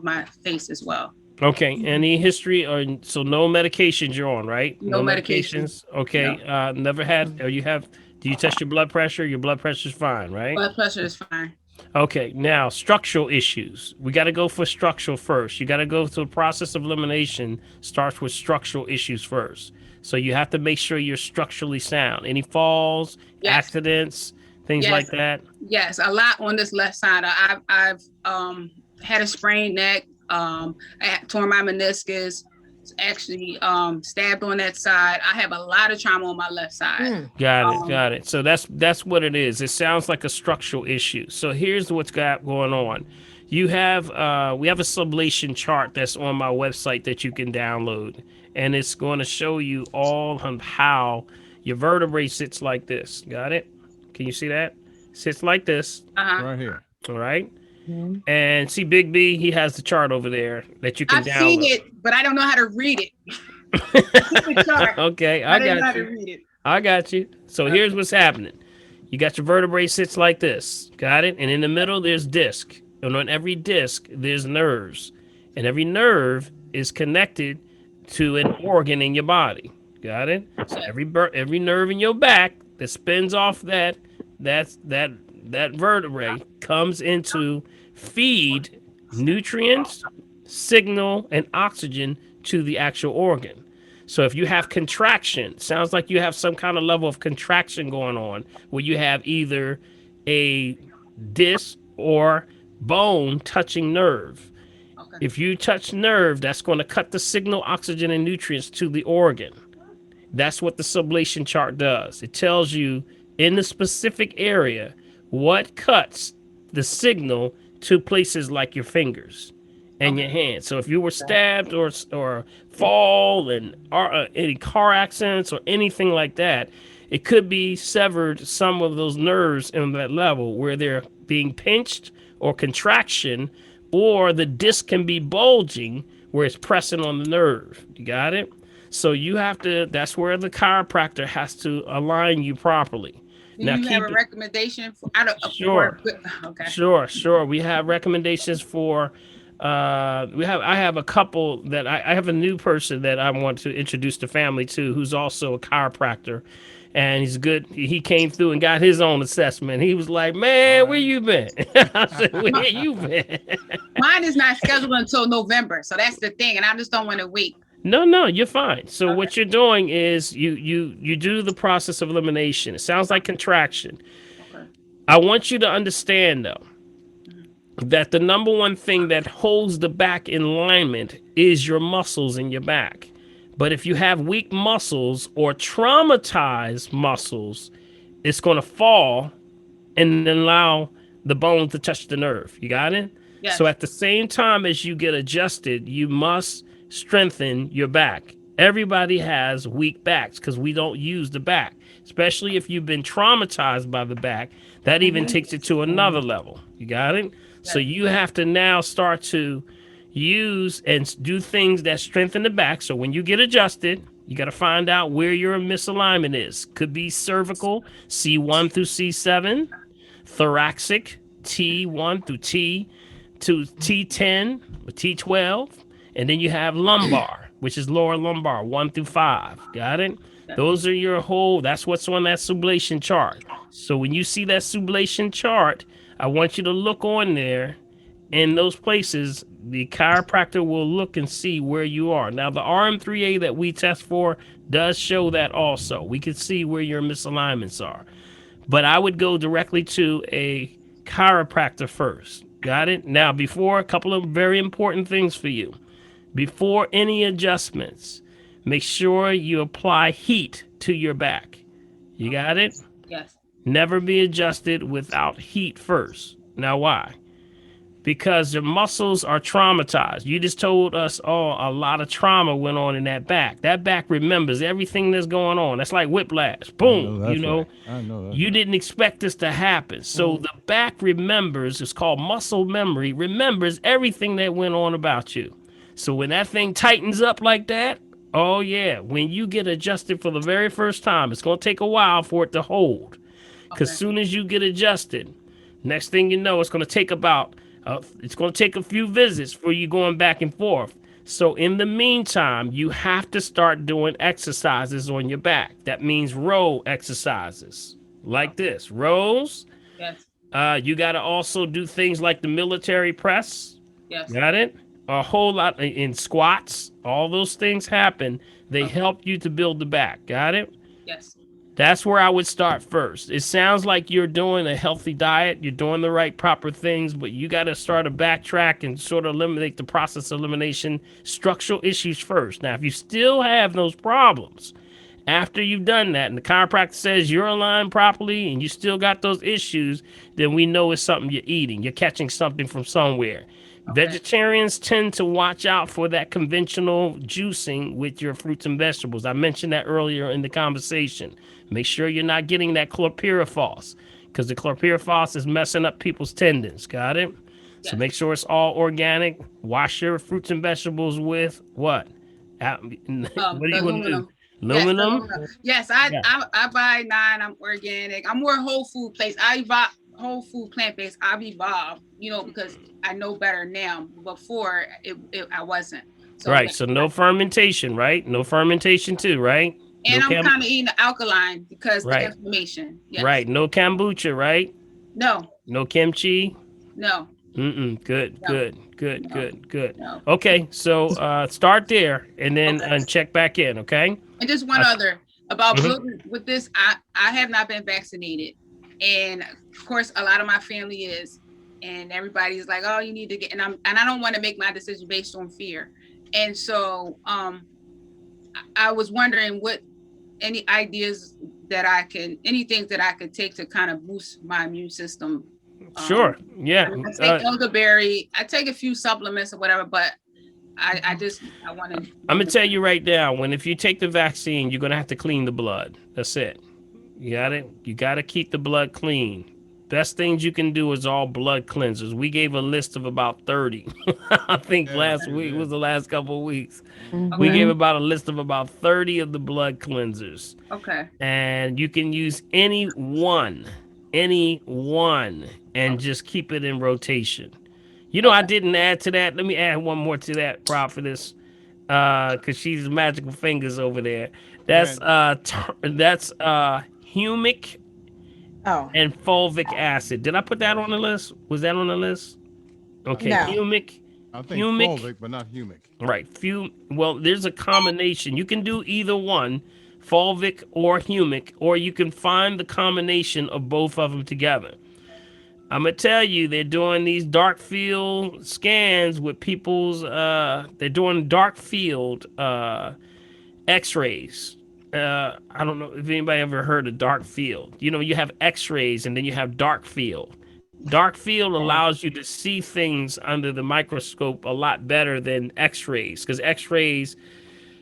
my face as well. Okay. Any history or so no medications you're on, right? No medication. Okay. No. Never had or you have do you test your blood pressure? Your blood pressure's fine, right? Blood pressure is fine. Okay. Now, structural issues. We got to go for structural first. You got to go through the process of elimination starts with structural issues first. So you have to make sure you're structurally sound. Any falls, Yes. accidents, things Yes. like that? Yes, a lot on this left side. I've had a sprained neck. I torn my meniscus. Actually, stabbed on that side. I have a lot of trauma on my left side. Got it. So that's what it is. It sounds like a structural issue. So here's what's got going on. You have we have a sublation chart that's on my website that you can download, and it's going to show you all on how your vertebrae sits like this. Got it? Can you see that? Sits like this. Right here. All right. And see Big B, he has the chart over there that you can I've download. seen it, but I don't know how to read it. Okay, I I didn't know got how to you. read it. I got you. So here's what's happening. You got your vertebrae sits like this. Got it? And in the middle, there's disc. And on every disc, there's nerves. And every nerve is connected to an organ in your body. Got it? So every nerve in your back that spins off that vertebrae comes into feed nutrients, signal, and oxygen to the actual organ. So if you have contraction, sounds like you have some kind of level of contraction going on where you have either a disc or bone touching nerve. Okay. If you touch nerve, that's going to cut the signal, oxygen, and nutrients to the organ. That's what the sublation chart does. It tells you in the specific area what cuts the signal to places like your fingers and your hands. So if you were stabbed or fall and any car accidents or anything like that, it could be severed some of those nerves in that level where they're being pinched or contraction, or the disc can be bulging where it's pressing on the nerve. You got it? So you have to, that's where the chiropractor has to align you properly. Do you have a recommendation for? Sure. Okay. Sure. We have recommendations for. I have a couple that I have a new person that I want to introduce the family to, who's also a chiropractor, and he's good. He came through and got his own assessment. He was like, "Man, where you been?" I said, "Where you been?" Mine is not scheduled until November, so that's the thing, and I just don't want to wait. No, you're fine. So what you're doing is you do the process of elimination. It sounds like contraction. Okay. I want you to understand though that the number one thing that holds the back in alignment is your muscles in your back. But if you have weak muscles or traumatized muscles, it's going to fall and then allow the bone to touch the nerve. You got it? So Yes. at the same time as you get adjusted, you must strengthen your back. Everybody has weak backs because we don't use the back, especially if you've been traumatized by the back. That even takes it to another level. You got it? So Yes. you have to now start to use and do things that strengthen the back. So when you get adjusted, you got to find out where your misalignment is. Could be cervical, C1 through C7, thoracic, T1 through T to T10 or T12, and then you have lumbar, which is lower lumbar, 1 through 5. Got it? Those are your whole, that's what's on that sublation chart. So when you see that sublation chart, I want you to look on there. In those places, the chiropractor will look and see where you are. Now, the RM3A that we test for does show that also. We can see where your misalignments are. But I would go directly to a chiropractor first. Got it? Now, before, a couple of very important things for you. Before any adjustments, make sure you apply heat to your back. You got it? Yes. Never be adjusted without heat first. Now, why? Because the muscles are traumatized. You just told us, oh, a lot of trauma went on in that back. That back remembers everything that's going on. That's like whiplash. Boom. I You know, know that's you right. didn't expect this to happen. So the back remembers, it's called muscle memory, remembers everything that went on about you. So when that thing tightens up like that, oh yeah, when you get adjusted for the very first time, it's going to take a while for it to hold. Because Okay. soon as you get adjusted, next thing you know, it's going to take a few visits for you going back and forth. So in the meantime, you have to start doing exercises on your back. That means row exercises like this. Rows. Yes. You got to also do things like the military press. Yes. Got it? A whole lot in squats. All those things happen. They Okay. help you to build the back. Got it? Yes. That's where I would start first. It sounds like you're doing a healthy diet, you're doing the right proper things, but you got to start to backtrack and sort of eliminate the process of elimination structural issues first. Now, if you still have those problems after you've done that and the chiropractor says you're aligned properly and you still got those issues, then we know it's something you're eating. You're catching something from somewhere. Okay. Vegetarians tend to watch out for that conventional juicing with your fruits and vegetables. I mentioned that earlier in the conversation. Make sure you're not getting that chlorpyrifos because the chlorpyrifos is messing up people's tendons. Got it? So Yes. make sure it's all organic. Wash your fruits and vegetables with what? What are The you going to do? aluminum. Yes, the Aluminum? aluminum. Yes, I, Yeah. I buy 9. I'm organic. I'm more whole food based. I evolve whole food plant based. I've evolved, because I know better now. Before I wasn't. So Right. yeah. So no fermentation, right? No fermentation too, right? And No I'm kind of eating the alkaline because the Right. inflammation. Yes. Right. No kombucha, right? No. No kimchi. No. Good, No. good. No. Okay, so start there and then Okay. check back in, okay? And just one I- other about Mhm. building with this. I have not been vaccinated, and of course, a lot of my family is, and everybody's like, "Oh, you need to get." And I don't want to make my decision based on fear, and so I was wondering what any ideas any things that I could take to kind of boost my immune system. Sure, yeah. I take elderberry. I take a few supplements or whatever, but I want to. I'm gonna tell you right now, if you take the vaccine, you're gonna have to clean the blood. That's it. You got it. You got to keep the blood clean. Best things you can do is all blood cleansers. We gave a list of about 30. I think Yeah, last we week did. was the last couple of weeks. Mhm. We gave about a list of about 30 of the blood cleansers. Okay. And you can use any one, and just keep it in rotation. I didn't add to that. Let me add one more to that, Prophetess, because she's magical fingers over there. That's humic Oh, and fulvic acid. Did I put that on the list? Was that on the list? Okay, No. humic. I think Humic. fulvic, but not humic. Right. Well, there's a combination. You can do either one, fulvic or humic, or you can find the combination of both of them together. I'm gonna tell you, they're doing these dark field scans with people's. They're doing dark field X-rays. I don't know if anybody ever heard of dark field. You know, you have X-rays and then you have dark field. Dark field allows you to see things under the microscope a lot better than X-rays, because X-rays,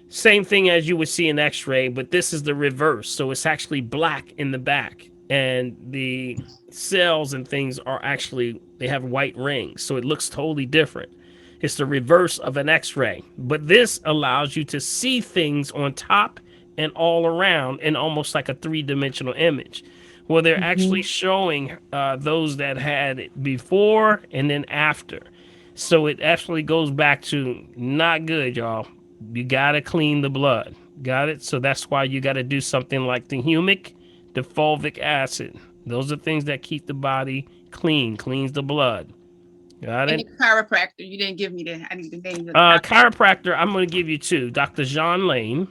same thing as you would see in X-ray, but this is the reverse. So it's actually black in the back, and the cells and things are actually, they have white rings, so it looks totally different. It's the reverse of an X-ray, but this allows you to see things on top and all around in almost like a three-dimensional image. Well, they're actually showing those that had it before and then after. So it actually goes back to not good, y'all. You got to clean the blood. Got it? So that's why you got to do something like the humic, the fulvic acid. Those are things that keep the body clean, cleans the blood. Got And it? the chiropractor, you didn't give me I need the names of the Chiropractor, I'm going to give you two. Dr. John Lane.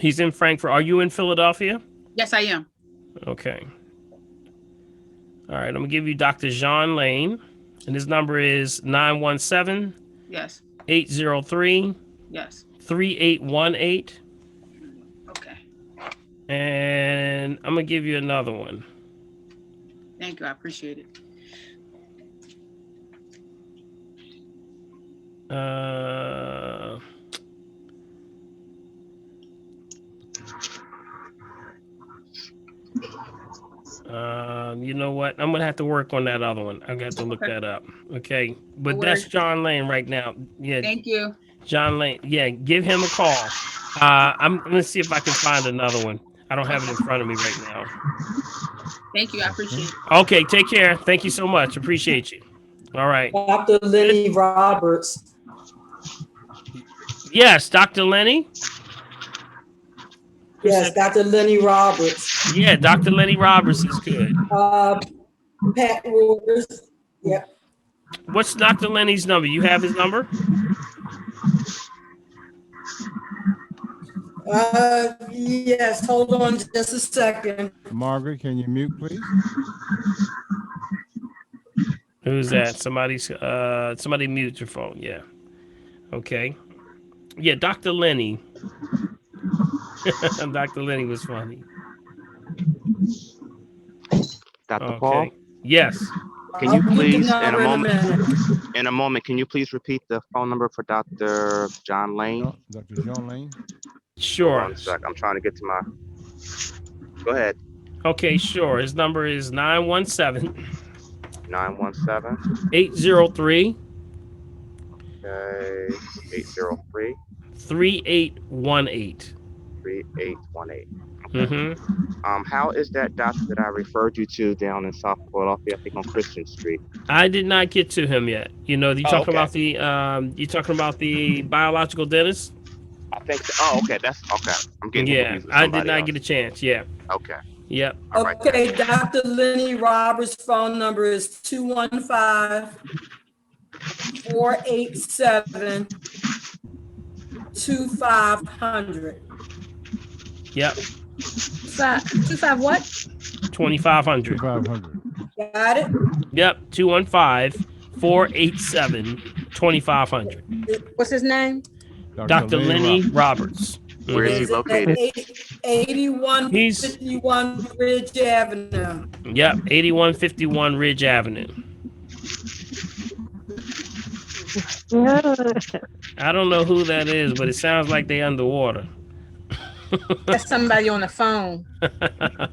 He's in Frankfurt. Are you in Philadelphia? Yes, I am. Okay. All right, I'm going to give you Dr. John Lane. And his number is 917 Yes. 803 Yes. 3818. Okay. And I'm going to give you another one. Thank you. I appreciate it. You know what? I'm gonna have to work on that other one. I'm gonna have to look that up. Okay, but No that's worries. John Lane right now. Yeah, Thank you. John Lane. Yeah, give him a call. I'm gonna see if I can find another one. I don't have it in front of me right now. Thank you. I appreciate it. Okay, take care. Thank you so much. Appreciate you. All right. Dr. Lenny Roberts. Yes, Dr. Lenny. Yes, Dr. Lenny Roberts. Yeah, Dr. Lenny Roberts is good. Pat Rogers. Yep. What's Dr. Lenny's number? You have his number? Yes, hold on just a second. Margaret, can you mute, please? Who's that? Somebody mute your phone. Yeah. Okay. Yeah, Dr. Lenny. Dr. Lenny was funny. Dr. Paul? Yes. Can you please, in a moment, can you please repeat the phone number for Dr. John Lane? Dr. John Lane? Sure. Hold on a sec. I'm trying to get to my. Go ahead. Okay, sure. His number is 917 917 803 okay, 803 3818. 3818. Mm-hmm. How is that doctor that I referred you to down in South Philadelphia, I think on Christian Street? I did not get to him yet. You know, you talking about the biological dentist? I think so. Oh, okay. That's okay. I'm getting confused with I did somebody not else. get a chance. Yeah. Okay. Yep. All right. Okay, Dr. Lenny Roberts' phone number is 215-487-2500. Yep. 25 what? 2500. 500. Got it? Yep. 215-487-2500. What's his name? Dr. Lenny Roberts. Where is he He's at located? 8151 Ridge Avenue. Yep. 8151 Ridge Avenue. I don't know who that is, but it sounds like they underwater. That's somebody on the phone.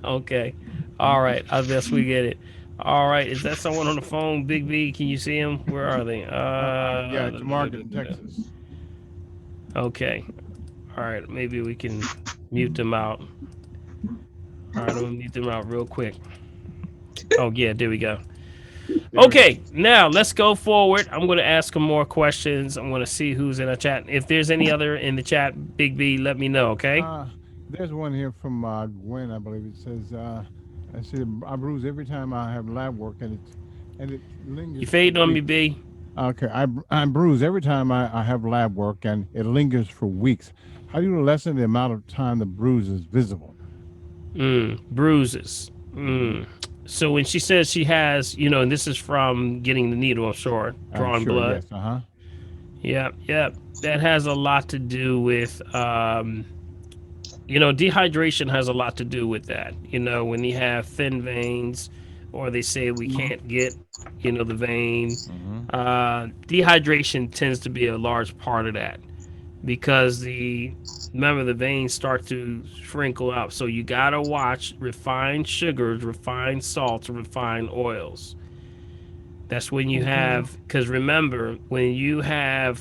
Okay. All right. I guess we get it. All right. Is that someone on the phone? Big B, can you see him? Where are they? Yeah, it's Margaret in Texas. Okay. All right. Maybe we can mute them out. All right. I'm going to mute them out real quick. Oh, yeah. There we go. Okay. Now let's go forward. I'm going to ask some more questions. I'm going to see who's in the chat. If there's any other in the chat, Big B, let me know. Okay. There's one here from Gwen, I believe. It says, I see I bruise every time I have lab work, and it lingers. You fade on me, B. Okay, I bruise every time I have lab work, and it lingers for weeks. How do you lessen the amount of time the bruise is visible? Bruises. So when she says she has, and this is from getting the needle, I'm sure, drawing blood. Yes, Yep, yep. That has a lot to do with, dehydration has a lot to do with that. When you have thin veins, or they say we can't get, the vein, Mm-hmm. dehydration tends to be a large part of that because remember the veins start to shrinkle up. So you gotta watch refined sugars, refined salts, refined oils. That's when you have, because remember, when you have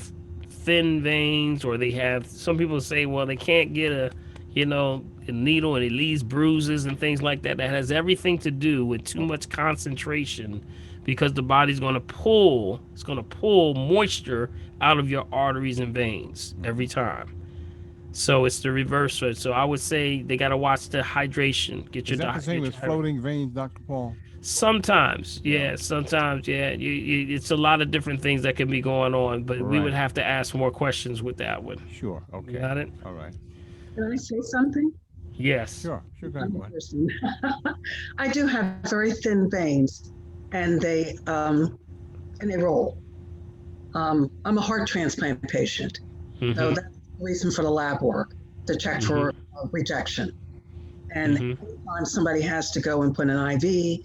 thin veins, or they have, some people say, well, they can't get a needle and it leaves bruises and things like that. That has everything to do with too much concentration, because the body's going to pull moisture out of your arteries and veins every time. So it's the reverse. So I would say they got to watch the hydration. Get Is your that the same get as your floating veins, Dr. Paul? Sometimes, Yeah. yeah. Sometimes, yeah. It's a lot of different things that can be going on, but we would Right. have to ask more questions with that one. Sure. You Okay. got it? All right. Can I say something? Yes. Sure. Sure. Go ahead. I'm Go a ahead. person. I do have very thin veins, and they roll. I'm a heart transplant patient, so Mm-hmm. that's the reason for the lab work to check for rejection. And Mm-hmm. anytime somebody has to go and put an IV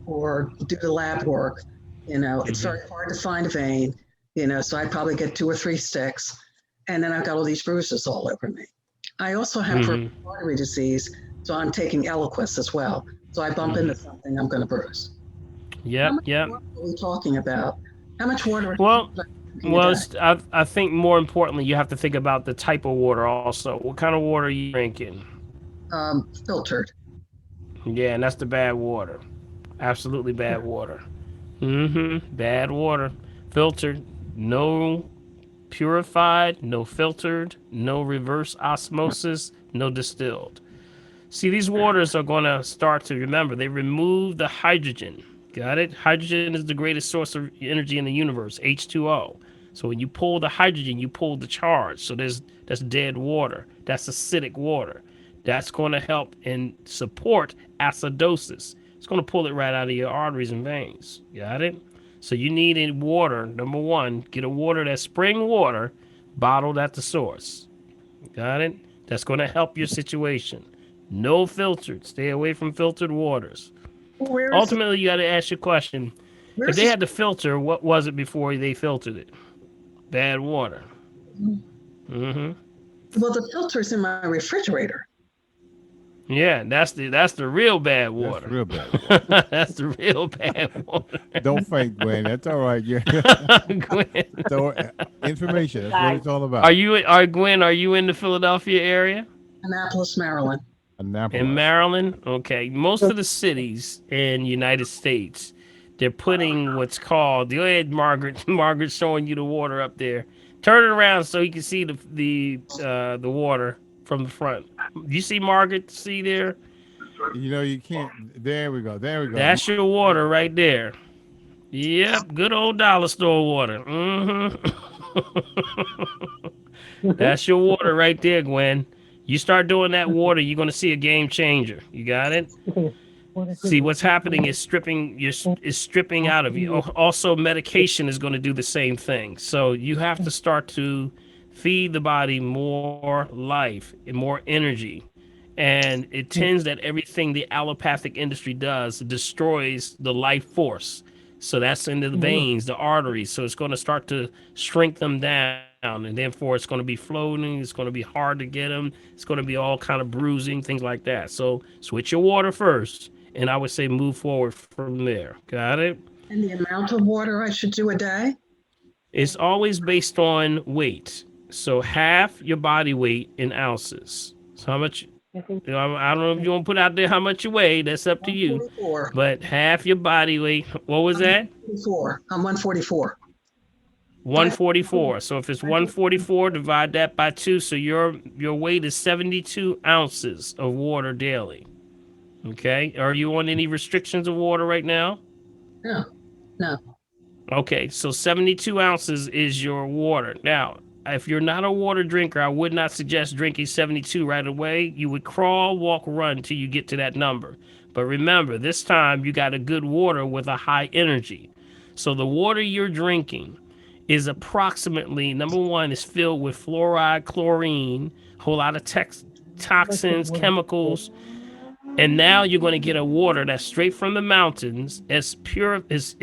or do the lab work, it's very hard to find a vein, so I probably get 2 or 3 sticks, and then I've got all these bruises all over me. I also have peripheral artery disease, so I'm taking Eliquis as well. So I bump into something, I'm going to bruise. How Yep. much Yep. water are we talking about? How much water are Well, we drinking a day? I think more importantly, you have to think about the type of water also. What kind of water are you drinking? Filtered. Yeah, and that's the bad water. Absolutely bad water. Bad water. Filtered. No purified, no filtered, no reverse osmosis, no distilled. See, these waters are going to start to, remember, they remove the hydrogen. Got it? Hydrogen is the greatest source of energy in the universe, H2O. So when you pull the hydrogen, you pull the charge. So that's dead water. That's acidic water. That's going to help and support acidosis. It's going to pull it right out of your arteries and veins. Got it? So you need a water, number one, get a water that's spring water, bottled at the source. Got it? That's going to help your situation. No filtered. Stay away from filtered waters. Where is Ultimately, you got to ask your question. If where's they the had to filter, what was it before they filtered it? Bad water. Mm-hmm. well, the filter's in my refrigerator. Yeah, that's the real bad That's water. real bad water. That's the real bad water. Don't faint, Gwen. That's all right. Yeah. Gwen, So information. That's what it's all about. Gwen? Are you in the Philadelphia area? Annapolis, Maryland. Annapolis. In Maryland? Okay. Most of the cities in United States, they're putting what's called, go ahead, Margaret. Margaret's showing you the water up there. Turn it around so you can see the water from the front. You see Margaret? See there? You can't. There we go. There we go. That's your water right there. Yep, good old dollar store water. That's your water right there, Gwen. You start doing that water, you're gonna see a game changer. You got it? See, what's happening is stripping out of you. Also, medication is going to do the same thing. So you have to start to feed the body more life and more energy. And it tends that everything the allopathic industry does destroys the life force. So that's into the veins, the arteries. So it's going to start to shrink them down, and therefore it's going to be floating. It's going to be hard to get them. It's going to be all kind of bruising, things like that. So switch your water first, and I would say move forward from there. Got it? And the amount of water I should do a day? It's always based on weight. So half your body weight in ounces. So how much? I don't know if you want to put out there how much you weigh. That's up to you. 144. But half your body weight. What was that? 144. I'm 144. 144. So if it's 144, divide that by 2. So your weight is 72 ounces of water daily. Okay. Are you on any restrictions of water right now? No. Okay. So 72 ounces is your water. Now, if you're not a water drinker, I would not suggest drinking 72 right away. You would crawl, walk, run till you get to that number. But remember, this time you got a good water with a high energy. So the water you're drinking is approximately, number one, is filled with fluoride, chlorine, a whole lot of toxins, chemicals. And now you're going to get a water that's straight from the mountains, as pure as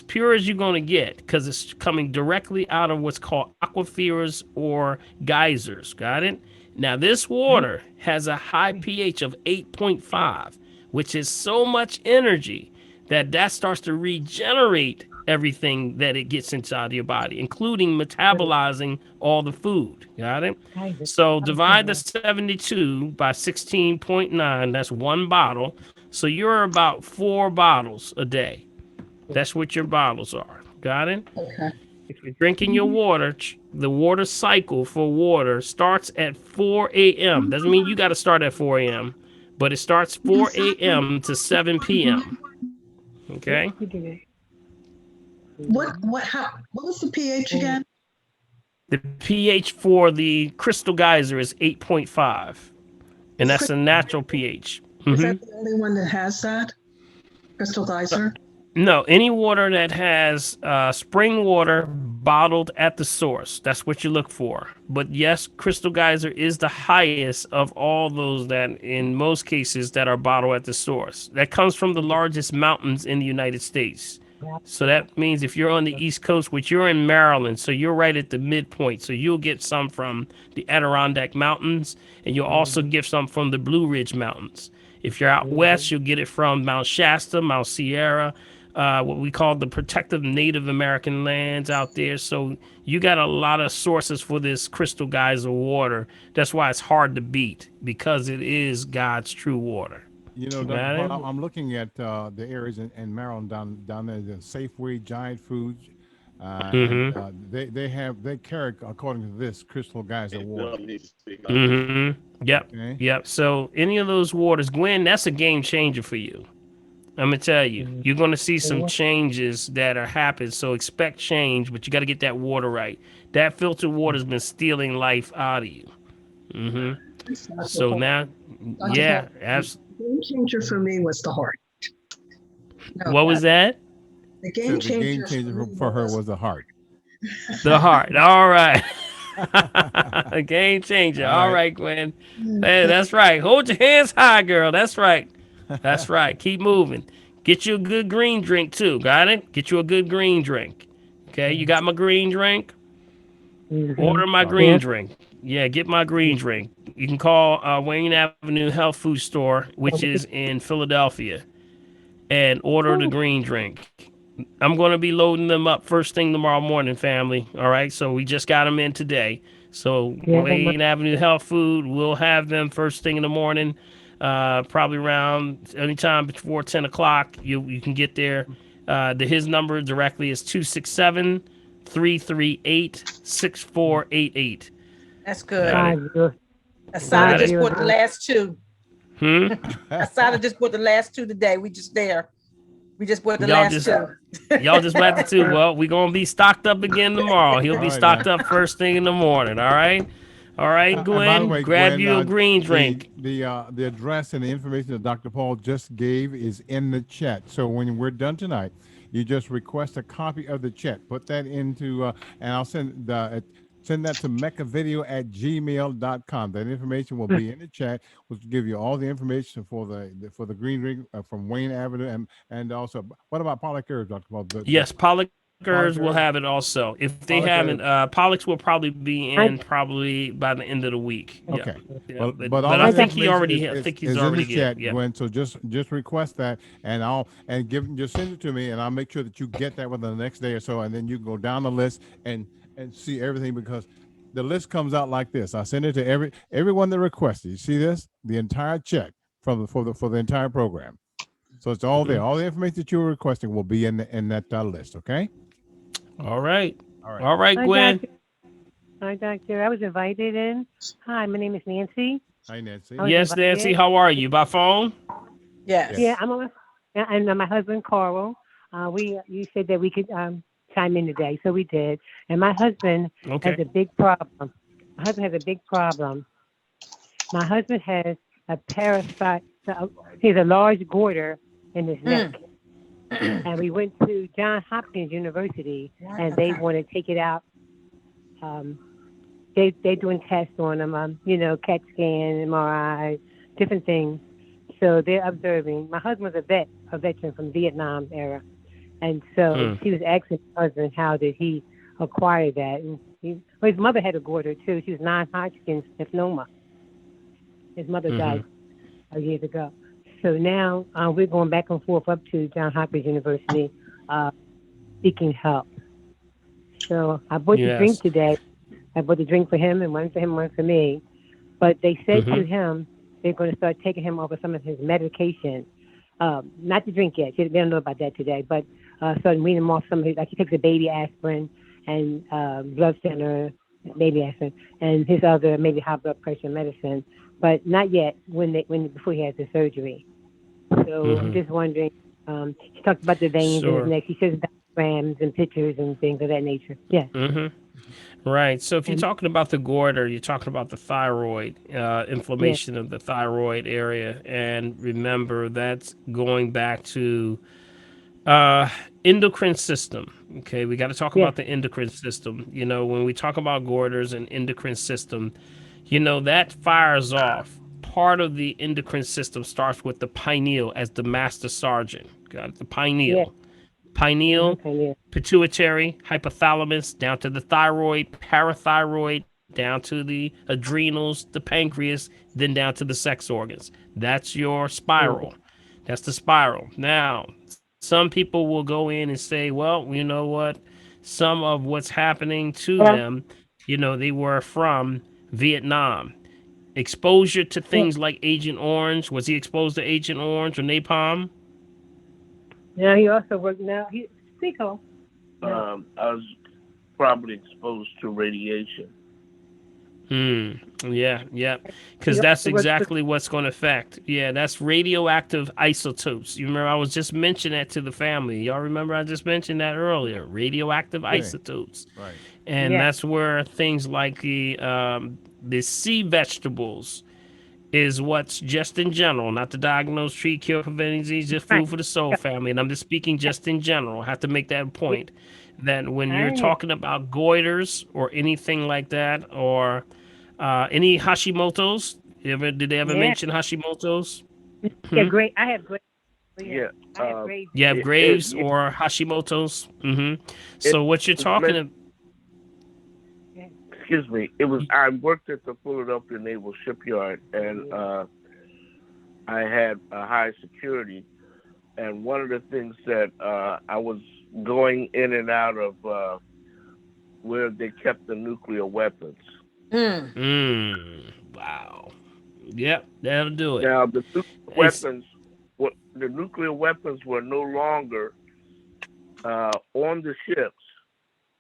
pure as you're going to get, because it's coming directly out of what's called aquifers or geysers. Got it? Now this water has a high pH of 8.5, which is so much energy that starts to regenerate everything that it gets inside your body, including metabolizing all the food. Got it? So divide the 72 by 16.9. That's one bottle. So you're about 4 bottles a day. That's what your bottles are. Got it? Okay. If you're drinking your water, the water cycle for water starts at 4 a.m. Doesn't mean you got to start at 4 a.m., but it starts 4 a.m. to 7 p.m. Okay? What was the pH again? The pH for the crystal geyser is 8.5, and that's a natural pH. Is that the only one that has that? Crystal geyser? No, any water that has spring water bottled at the source. That's what you look for. But yes, crystal geyser is the highest of all those that, in most cases, that are bottled at the source. That comes from the largest mountains in the United States. So that means if you're on the East Coast, which you're in Maryland, so you're right at the midpoint. So you'll get some from the Adirondack Mountains, and you'll also get some from the Blue Ridge Mountains. If you're out west, you'll get it from Mount Shasta, Mount Sierra, what we call the protective Native American lands out there. So you got a lot of sources for this crystal geyser water. That's why it's hard to beat, because it is God's true water. You know, Dr. Paul, I'm looking at the areas in Maryland down there, the Safeway, Giant Foods, and they carry, according to this, crystal geyser water. Yep. Okay. Yep. So any of those waters, Gwen, that's a game changer for you. I'm gonna tell you, you're gonna see some changes that are happening. So expect change, but you got to get that water right. That filtered water's been stealing life out of you. So now, yeah, absolutely. The game changer for me was the heart. No, What was that? The game changer, for her was the heart. The heart. All right. A game changer. All right, Gwen. Hey, that's right. Hold your hands high, girl. That's right. That's right. Keep moving. Get you a good green drink too. Got it? Get you a good green drink. Okay, you got my green drink? Order my green drink. Yeah, get my green drink. You can call Wayne Avenue Health Food Store, which is in Philadelphia, and order the green drink. I'm going to be loading them up first thing tomorrow morning, family. All right, so we just got them in today. So Wayne Avenue Health Food, we'll have them first thing in the morning, probably around anytime before 10 o'clock. You can get there. His number directly is 267-338-6488. That's good. Asada just bought the last two. Asada just bought the last two today. We just there. We just bought the last two. Y'all just bought the two. Well, we're going to be stocked up again tomorrow. He'll be stocked up first thing in the morning. All right. All right, Gwen, way, grab Gwen, you a green drink. The address and the information that Dr. Paul just gave is in the chat. So when we're done tonight, you just request a copy of the chat. Put that into, and I'll send that to meccavideo@gmail.com. That information will be in the chat. We'll give you all the information for the green drink from Wayne Avenue, and also, what about Pollock Herbs, Dr. Paul? Yes, Pollock Herbs will have it also. If they haven't, Pollock's will probably be in probably by the end of the week. Okay. Yeah. But I think he already is he's already in the chat, yeah. Gwen, so just request that, and just send it to me, and I'll make sure that you get that within the next day or so, and then you can go down the list and see everything, because the list comes out like this. I send it to everyone that requested. You see this? The entire check for the entire program. So it's all there. All the information that you were requesting will be in that list. Okay. All right. All right, Gwen. Hi, Doctor. I was invited in. Hi, my name is Nancy. Hi, Nancy. Yes, Nancy. How are you? By phone? Yes. Yeah, and my husband Carl. You said that we could chime in today, so we did. And my husband has a big problem. My husband has a parasite. He has a large goiter in his neck. and we went to John Hopkins University, and they want to take it out. Um, they doing tests on them, CAT scan, MRI, different things. So they're observing. My husband was a veteran from Vietnam era, and so she was asking my husband how did he acquire that. And his mother had a goiter too. She was non-Hodgkin's lymphoma. His mother died years ago. So now we're going back and forth up to John Hopkins University, seeking help. So I bought the drink today. I bought a drink for him and one for him, one for me. But they said to him they're going to start taking him over some of his medication. Not to drink yet. They don't know about that today. But starting weaning him off some of his, like he takes a baby aspirin and blood thinner, baby aspirin, and his other maybe high blood pressure medicine. But not yet before he has the surgery. So I'm just wondering. She talked about the veins in his neck. She says diagrams and pictures and things of that nature. Yeah. Right. So if you're talking about the goiter, you're talking about the thyroid, inflammation of the thyroid area. And remember, that's going back to endocrine system. Okay. We got to talk about the endocrine system. When we talk about goiters and endocrine system, that fires off. Part of the endocrine system starts with the pineal as the master sergeant. Got it? The pineal. Pineal, pituitary, hypothalamus, down to the thyroid, parathyroid, down to the adrenals, the pancreas, then down to the sex organs. That's your spiral. That's the spiral. Now, some people will go in and say, well, you know what? Some of what's happening to them, they were from Vietnam. Exposure to things like Agent Orange. Was he exposed to Agent Orange or napalm? Now he also worked. Now he Seco. I was probably exposed to radiation. Yeah. Because that's exactly what's going to affect. Yeah, that's radioactive isotopes. You remember I was just mentioning that to the family. Y'all remember I just mentioned that earlier. Radioactive isotopes. Right. And that's where things like the sea vegetables is what's just in general, not to diagnose, treat, cure, prevent disease, just food for the soul family. And I'm just speaking just in general. I have to make that point that when you're talking about goiters or anything like that, or any Hashimoto's, did they ever mention Hashimoto's? Yeah, great. I have great. Yeah. You have Graves or Hashimoto's. So what you're talking about. Excuse me. I worked at the Philadelphia Naval Shipyard, and I had a high security. And one of the things that I was going in and out of where they kept the nuclear weapons. Wow. Yep, that'll do it. Now the nuclear weapons were no longer on the ships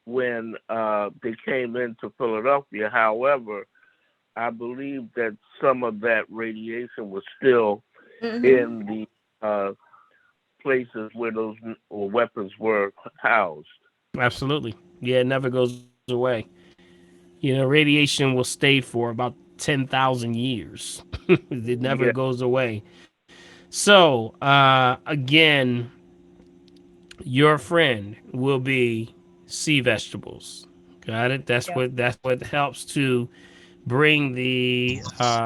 when they came into Philadelphia. However, I believe that some of that radiation was still in the places where those weapons were housed. Absolutely. Yeah, it never goes away. Radiation will stay for about 10,000 years. It never goes away. So, again, your friend will be sea vegetables. Got it? That's what helps to bring the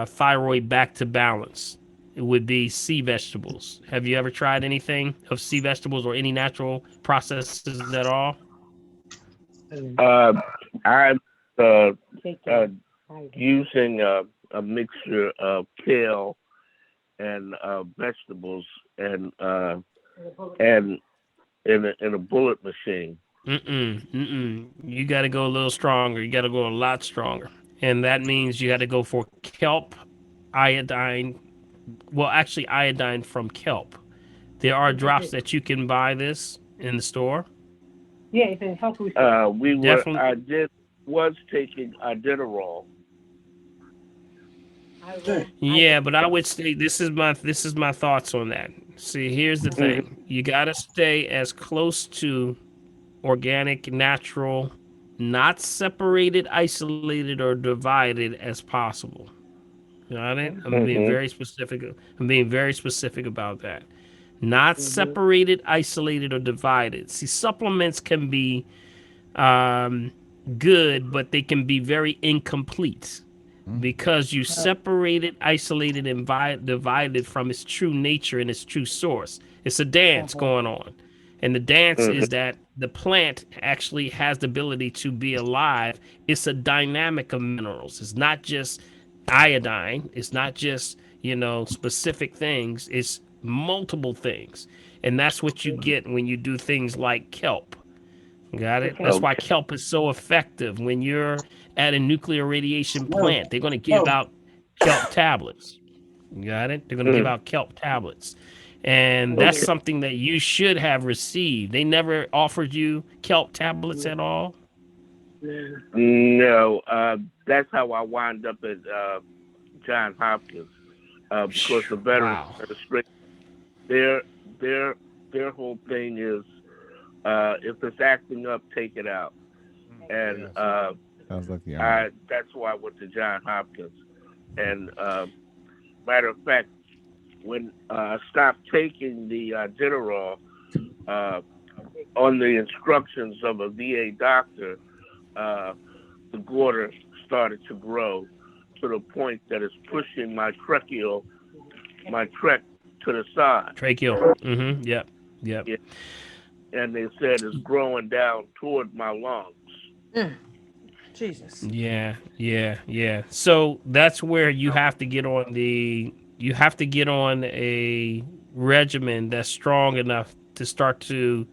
thyroid back to balance. It would be sea vegetables. Have you ever tried anything of sea vegetables or any natural processes at all? I'm using a mixture of kale and vegetables and in a bullet machine. You got to go a little stronger. You got to go a lot stronger. And that means you got to go for kelp, iodine. Well, actually, iodine from kelp. There are drops that you can buy this in the store. Yeah, it's a health food. I was taking Adderall. Yeah, but I would say this is my thoughts on that. See, here's the thing. You got to stay as close to organic, natural, not separated, isolated, or divided as possible. Got it? I'm being very specific. I'm being very specific about that. not separated, isolated, or divided. See, supplements can be good, but they can be very incomplete because you separated, isolated, and divided from its true nature and its true source. It's a dance going on. And the dance is that the plant actually has the ability to be alive. It's a dynamic of minerals. It's not just iodine. It's not just, specific things. It's multiple things. And that's what you get when you do things like kelp. Got it? That's why kelp is so effective. When you're at a nuclear radiation plant, they're going to give out kelp tablets. Got it? They're going to give out kelp tablets. And that's something that you should have received. They never offered you kelp tablets at all? No. That's how I wind up at John Hopkins. Because the Veterans Administration, their whole thing is, if it's acting up, take it out. And sounds like that's why I went to John Hopkins. And matter of fact, when I stopped taking the General on the instructions of a VA doctor, the goiter started to grow to the point that it's pushing my trach to the side. Tracheal. Mm-hmm. Yep. Yeah. And they said it's growing down toward my lungs. Jesus. Yeah. So that's where you have to get on a regimen that's strong enough to start to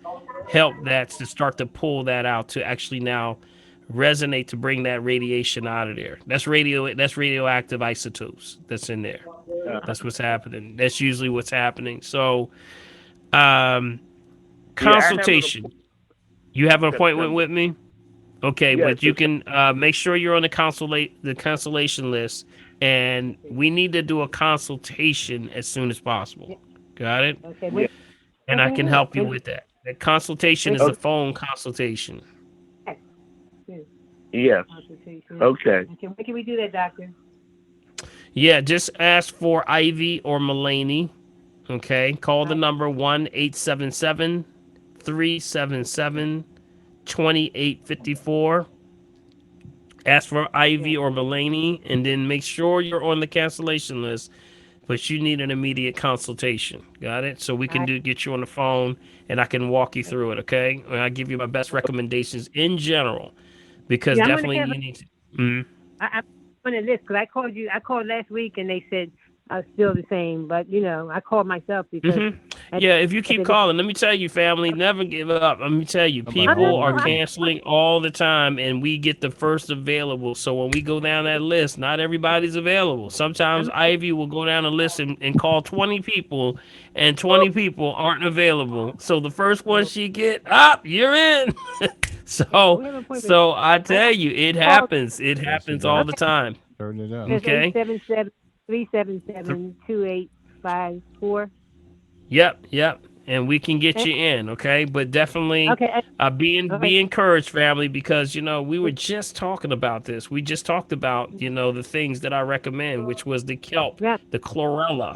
help that, to start to pull that out, to actually now resonate, to bring that radiation out of there. That's radioactive isotopes that's in there. That's what's happening. That's usually what's happening. So consultation. You have an appointment with me? Okay, but you can make sure you're on the consultation list, and we need to do a consultation as soon as possible. Got it? Okay. And I can help you with that. The consultation is a phone consultation. Yes. Okay. When can we do that, doctor? Yeah, just ask for Ivy or Mulaney. Okay, call the number 1-877-377-2854. Ask for Ivy or Mulaney, and then make sure you're on the cancellation list. But you need an immediate consultation. Got it? So we can get you on the phone, and I can walk you through it. Okay, and I give you my best recommendations in general, because definitely you need to. I'm on the list because I called last week, and they said still the same. But I called myself because. Yeah, if you keep calling, let me tell you, family, never give up. Let me tell you, people are canceling all the time, and we get the first available. So when we go down that list, not everybody's available. Sometimes Ivy will go down a list and call 20 people, and 20 people aren't available. So the first one she get, you're in. So I tell you, it happens. It happens all the time. Okay. 877-377-2854. Yep, and we can get you in, okay? But definitely, be encouraged, family, because we were just talking about this. We just talked about the things that I recommend, which was the kelp, the chlorella,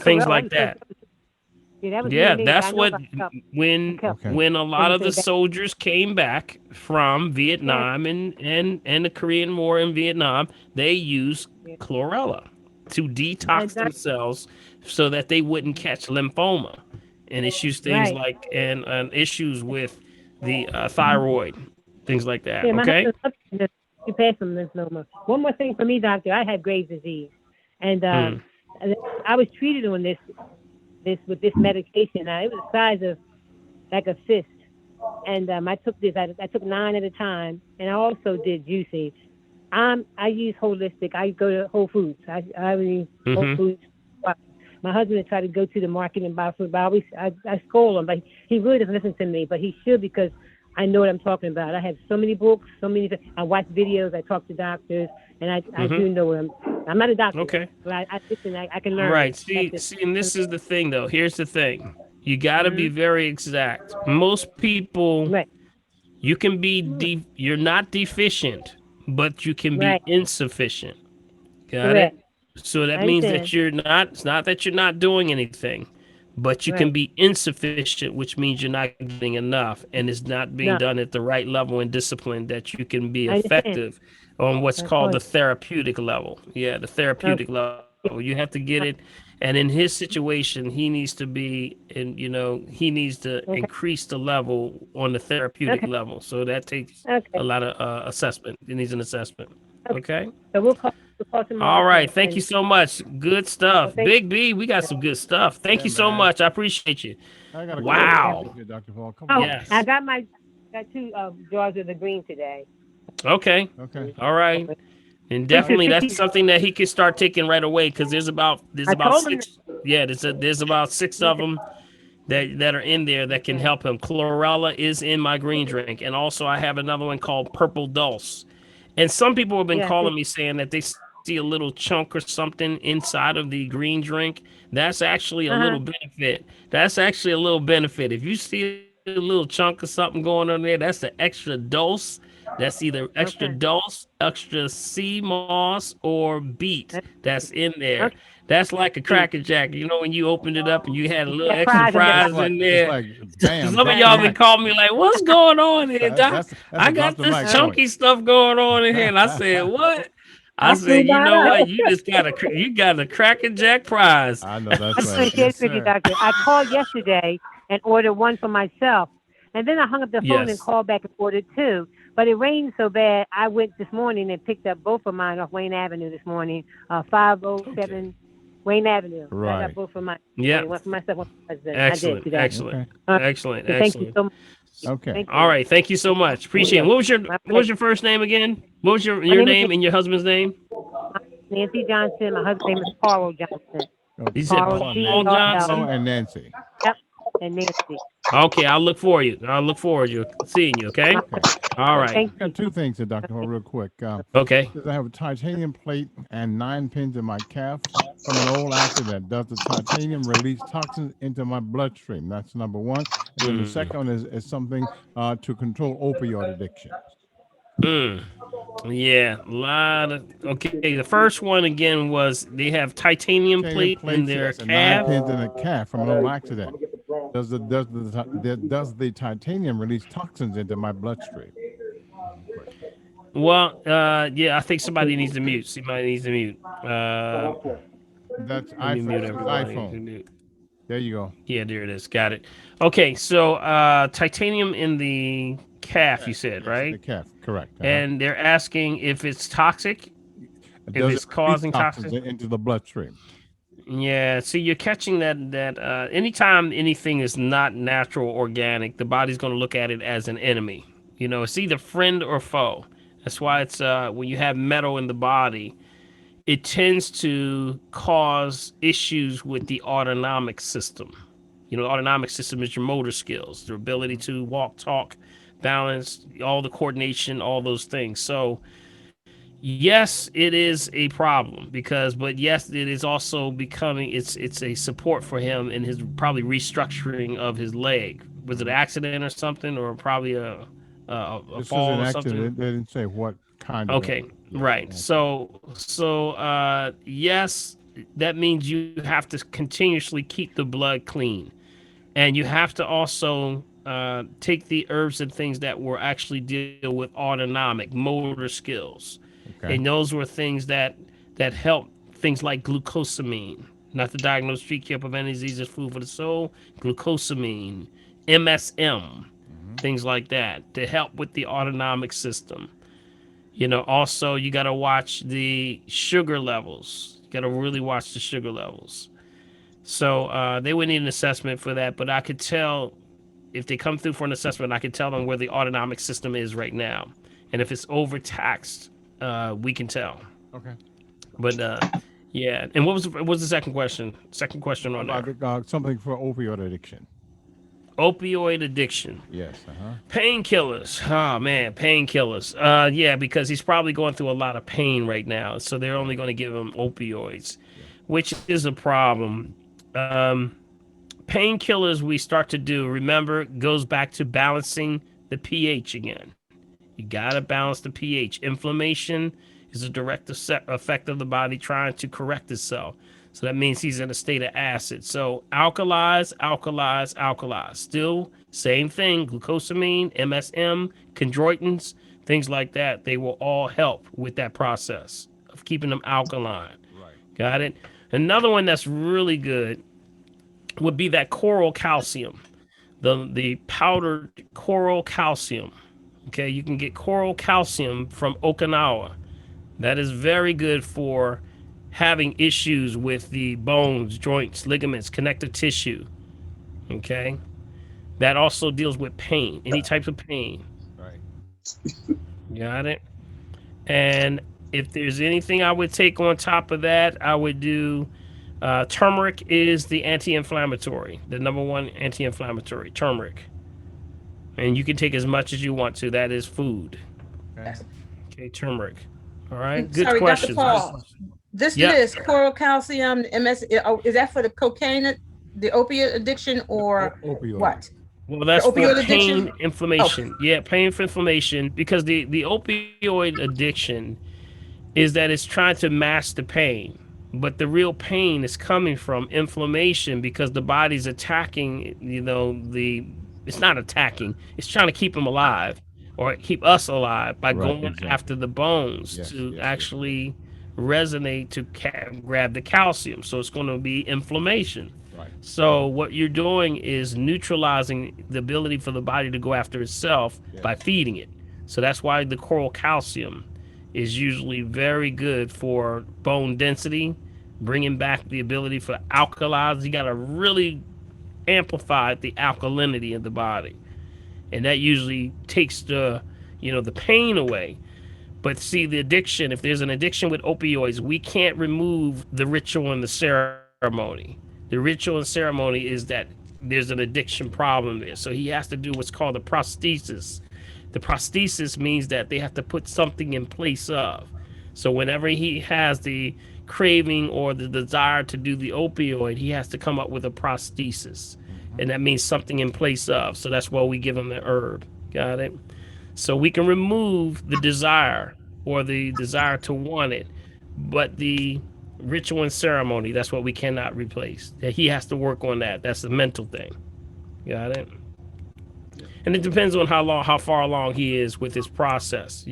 things like that. Yeah, that's what when a lot of the soldiers came back from Vietnam and the Korean War in Vietnam, they used chlorella to detox themselves so that they wouldn't catch lymphoma and things like and issues with the thyroid, things like that. Okay. You passed some lymphoma. One more thing for me, doctor. I had Graves' disease, and I was treated on this with this medication. It was the size of like a fist, and I took this. I took 9 at a time, and I also did juicy. I use holistic. I go to Whole Foods. I use Whole Foods. My husband had tried to go to the market and buy food, but I scold him. But he really doesn't listen to me. But he should, because I know what I'm talking about. I have so many books, I watch videos. I talk to doctors, and I do know what I'm not a doctor. Okay. But I listen. I can learn. Right. See, and this is the thing, though. Here's the thing. You got to be very exact. Most people, you can be you're not deficient, but you can be insufficient. Got it? So that I means understand. that you're not, it's not that you're not doing anything, but you can Right. be insufficient, which means you're not getting enough and it's not being No, done at the right level and discipline that you can be I understand. effective on what's Of called the course. therapeutic level. Yeah, the therapeutic Okay. level. You have to get it. And in his situation, he needs to be, and he needs to Okay. increase the level on the therapeutic Okay. level. So that takes a Okay. lot of assessment. It needs an assessment. Okay. Okay. So we'll call tomorrow All right. and, Thank you so much. Good well, stuff. thank Big B, we got some good stuff. Thank Yeah, you so man. much. I appreciate you. I got a couple of Wow. questions here, Dr. Paul. A couple Oh, of Yes. I got two jars of the green today. Okay. Okay. All right. And What's the definitely that's 50? something that he can start taking right away because there's I about told him. six. Yeah, there's about six of them that are in there that can help him. Chlorella is in my green drink, and also I have another one called Purple Dulse. And some people have been Yeah. calling me saying that they see a little chunk or something inside of the green drink. That's actually a little benefit. That's actually a little benefit. If you see a little chunk of something going on there, that's the extra dose. That's either extra Okay. dose, extra sea moss, or beet that's in there. Okay. That's like a Cracker Jack. You know when you opened it up and you had a little Yeah, extra fries in there. fries in It's there. like bam, Some of y'all been dynamite. calling me like, "What's going on here, Doc? That's I a drop got the this mic joint. chunky stuff going on in here." And I said, "What?" I I flew said, "You right know up. what? You got a Cracker Jack prize." I know that's I just right. want to share Yes, this with you, sir. Doctor. I called yesterday and ordered one for myself. And then I hung up the phone and Yes. called back and ordered two. But it rained so bad, I went this morning and picked up both of mine off Wayne Avenue this morning, 507 Wayne Avenue. So I got Right. both of mine. Yeah. One for myself, one for my husband. I did Excellent. today. Excellent. Okay. Excellent. So thank you Excellent. so much. Okay. Thank you. All right. Thank you so much. Appreciate it. My What was your first name again? What was your name is name and your husband's name? Nancy Johnson. My husband's name is Carl Johnson. Oh, You said Carl, Paul G-A-R-L. Paul Johnson. and Nancy. Yep. And Nancy. Okay, I'll look for you. I'll look forward to seeing you. Okay. Okay. All right. Thank I got two things here, Dr. Paul, real quick. Okay. Says I have a titanium plate and 9 pins in my calf from an old accident. Does the titanium release toxins into my bloodstream? That's number one. And then the second one is something to control opioid addiction. Yeah, a lot of. Okay, the first one again was they have titanium Titanium plate in plates, their yes, and 9 calf. pins in the calf from an old accident. Does the titanium release toxins into my bloodstream? Well, yeah, I think somebody needs to mute. Somebody needs to mute. That's Let me mute iPhone. everybody. iPhone. There you go. Yeah, there it is. Got it. Okay, so titanium in the calf, you said, Yes, right? the calf, correct. And they're asking if it's toxic, if Does it's it release causing toxins toxic. into the bloodstream? Yeah, see, you're catching that anytime anything is not natural, organic, the body's going to look at it as an enemy. It's either friend or foe. That's why it's when you have metal in the body, it tends to cause issues with the autonomic system. The autonomic system is your motor skills, your ability to walk, talk, balance, all the coordination, all those things. So yes, it is a problem but yes, it is also becoming it's a support for him in his probably restructuring of his leg. Was it an accident or something, or probably a This is fall an or accident. something? They didn't say what kind of Okay, yeah, right. accident. So yes, that means you have to continuously keep the blood clean, and you have to also take the herbs and things that will actually deal with autonomic motor skills. Okay. And those were things that help things like glucosamine, not to diagnose, treat, cure, prevent diseases, food for the soul, glucosamine, MSM, things like that to help with the autonomic system. Also you got to watch the sugar levels. You got to really watch the sugar levels. So they would need an assessment for that, but I could tell if they come through for an assessment, I could tell them where the autonomic system is right now. And if it's overtaxed, we can tell. Okay. But yeah. And what was the second question? Second question on there. About something for opioid addiction. Opioid addiction. Yes. Painkillers. Oh man, painkillers. Yeah, because he's probably going through a lot of pain right now. So they're only going to give him opioids, which is a problem. Painkillers we start to do, remember, goes back to balancing the pH again. You got to balance the pH. Inflammation It's a direct effect of the body trying to correct itself. So that means he's in a state of acid. So alkalize. Still same thing. Glucosamine, MSM, chondroitins, things like that. They will all help with that process of keeping them alkaline. Right. Got it? Another one that's really good would be that coral calcium, the powdered coral calcium. Okay, you can get coral calcium from Okinawa. That is very good for having issues with the bones, joints, ligaments, connective tissue. Okay, that also deals with pain, any types of pain. Right. Got it? And if there's anything I would take on top of that, I would do turmeric is the anti-inflammatory, the number one anti-inflammatory, turmeric. And you can take as much as you want to. That is food. Okay. Okay, turmeric. All right, good Sorry, questions. Dr. Paul. This Yep. list, coral calcium, MS, is that for the cocaine, the opiate addiction, or Opioid. what? Well, that's The for opioid pain, addiction? inflammation. Yeah, pain for inflammation, because the opioid addiction is that it's trying to mask the pain, but the real pain is coming from inflammation because the body's attacking. It's not attacking. It's trying to keep them alive or keep us alive by Right, going exactly. after the bones Yes, to yes, actually resonate to grab the calcium. So it's going to be inflammation. Right. So what you're doing is neutralizing the ability for the body to go after itself by feeding it. So that's why the coral calcium is usually very good for bone density, bringing back the ability for alkalize. You got to really amplify the alkalinity of the body, and that usually takes the pain away. But see, the addiction, if there's an addiction with opioids, we can't remove the ritual and the ceremony. The ritual and ceremony is that there's an addiction problem there. So he has to do what's called a prosthesis. The prosthesis means that they have to put something in place of. So whenever he has the craving or the desire to do the opioid, he has to come up with a prosthesis. And that means something in place of. So that's why we give him the herb. Got it? So we can remove the desire or the desire to want it, but the ritual and ceremony, that's what we cannot replace. He has to work on that. That's the mental thing. Got it? And it depends on how far along he is with his process.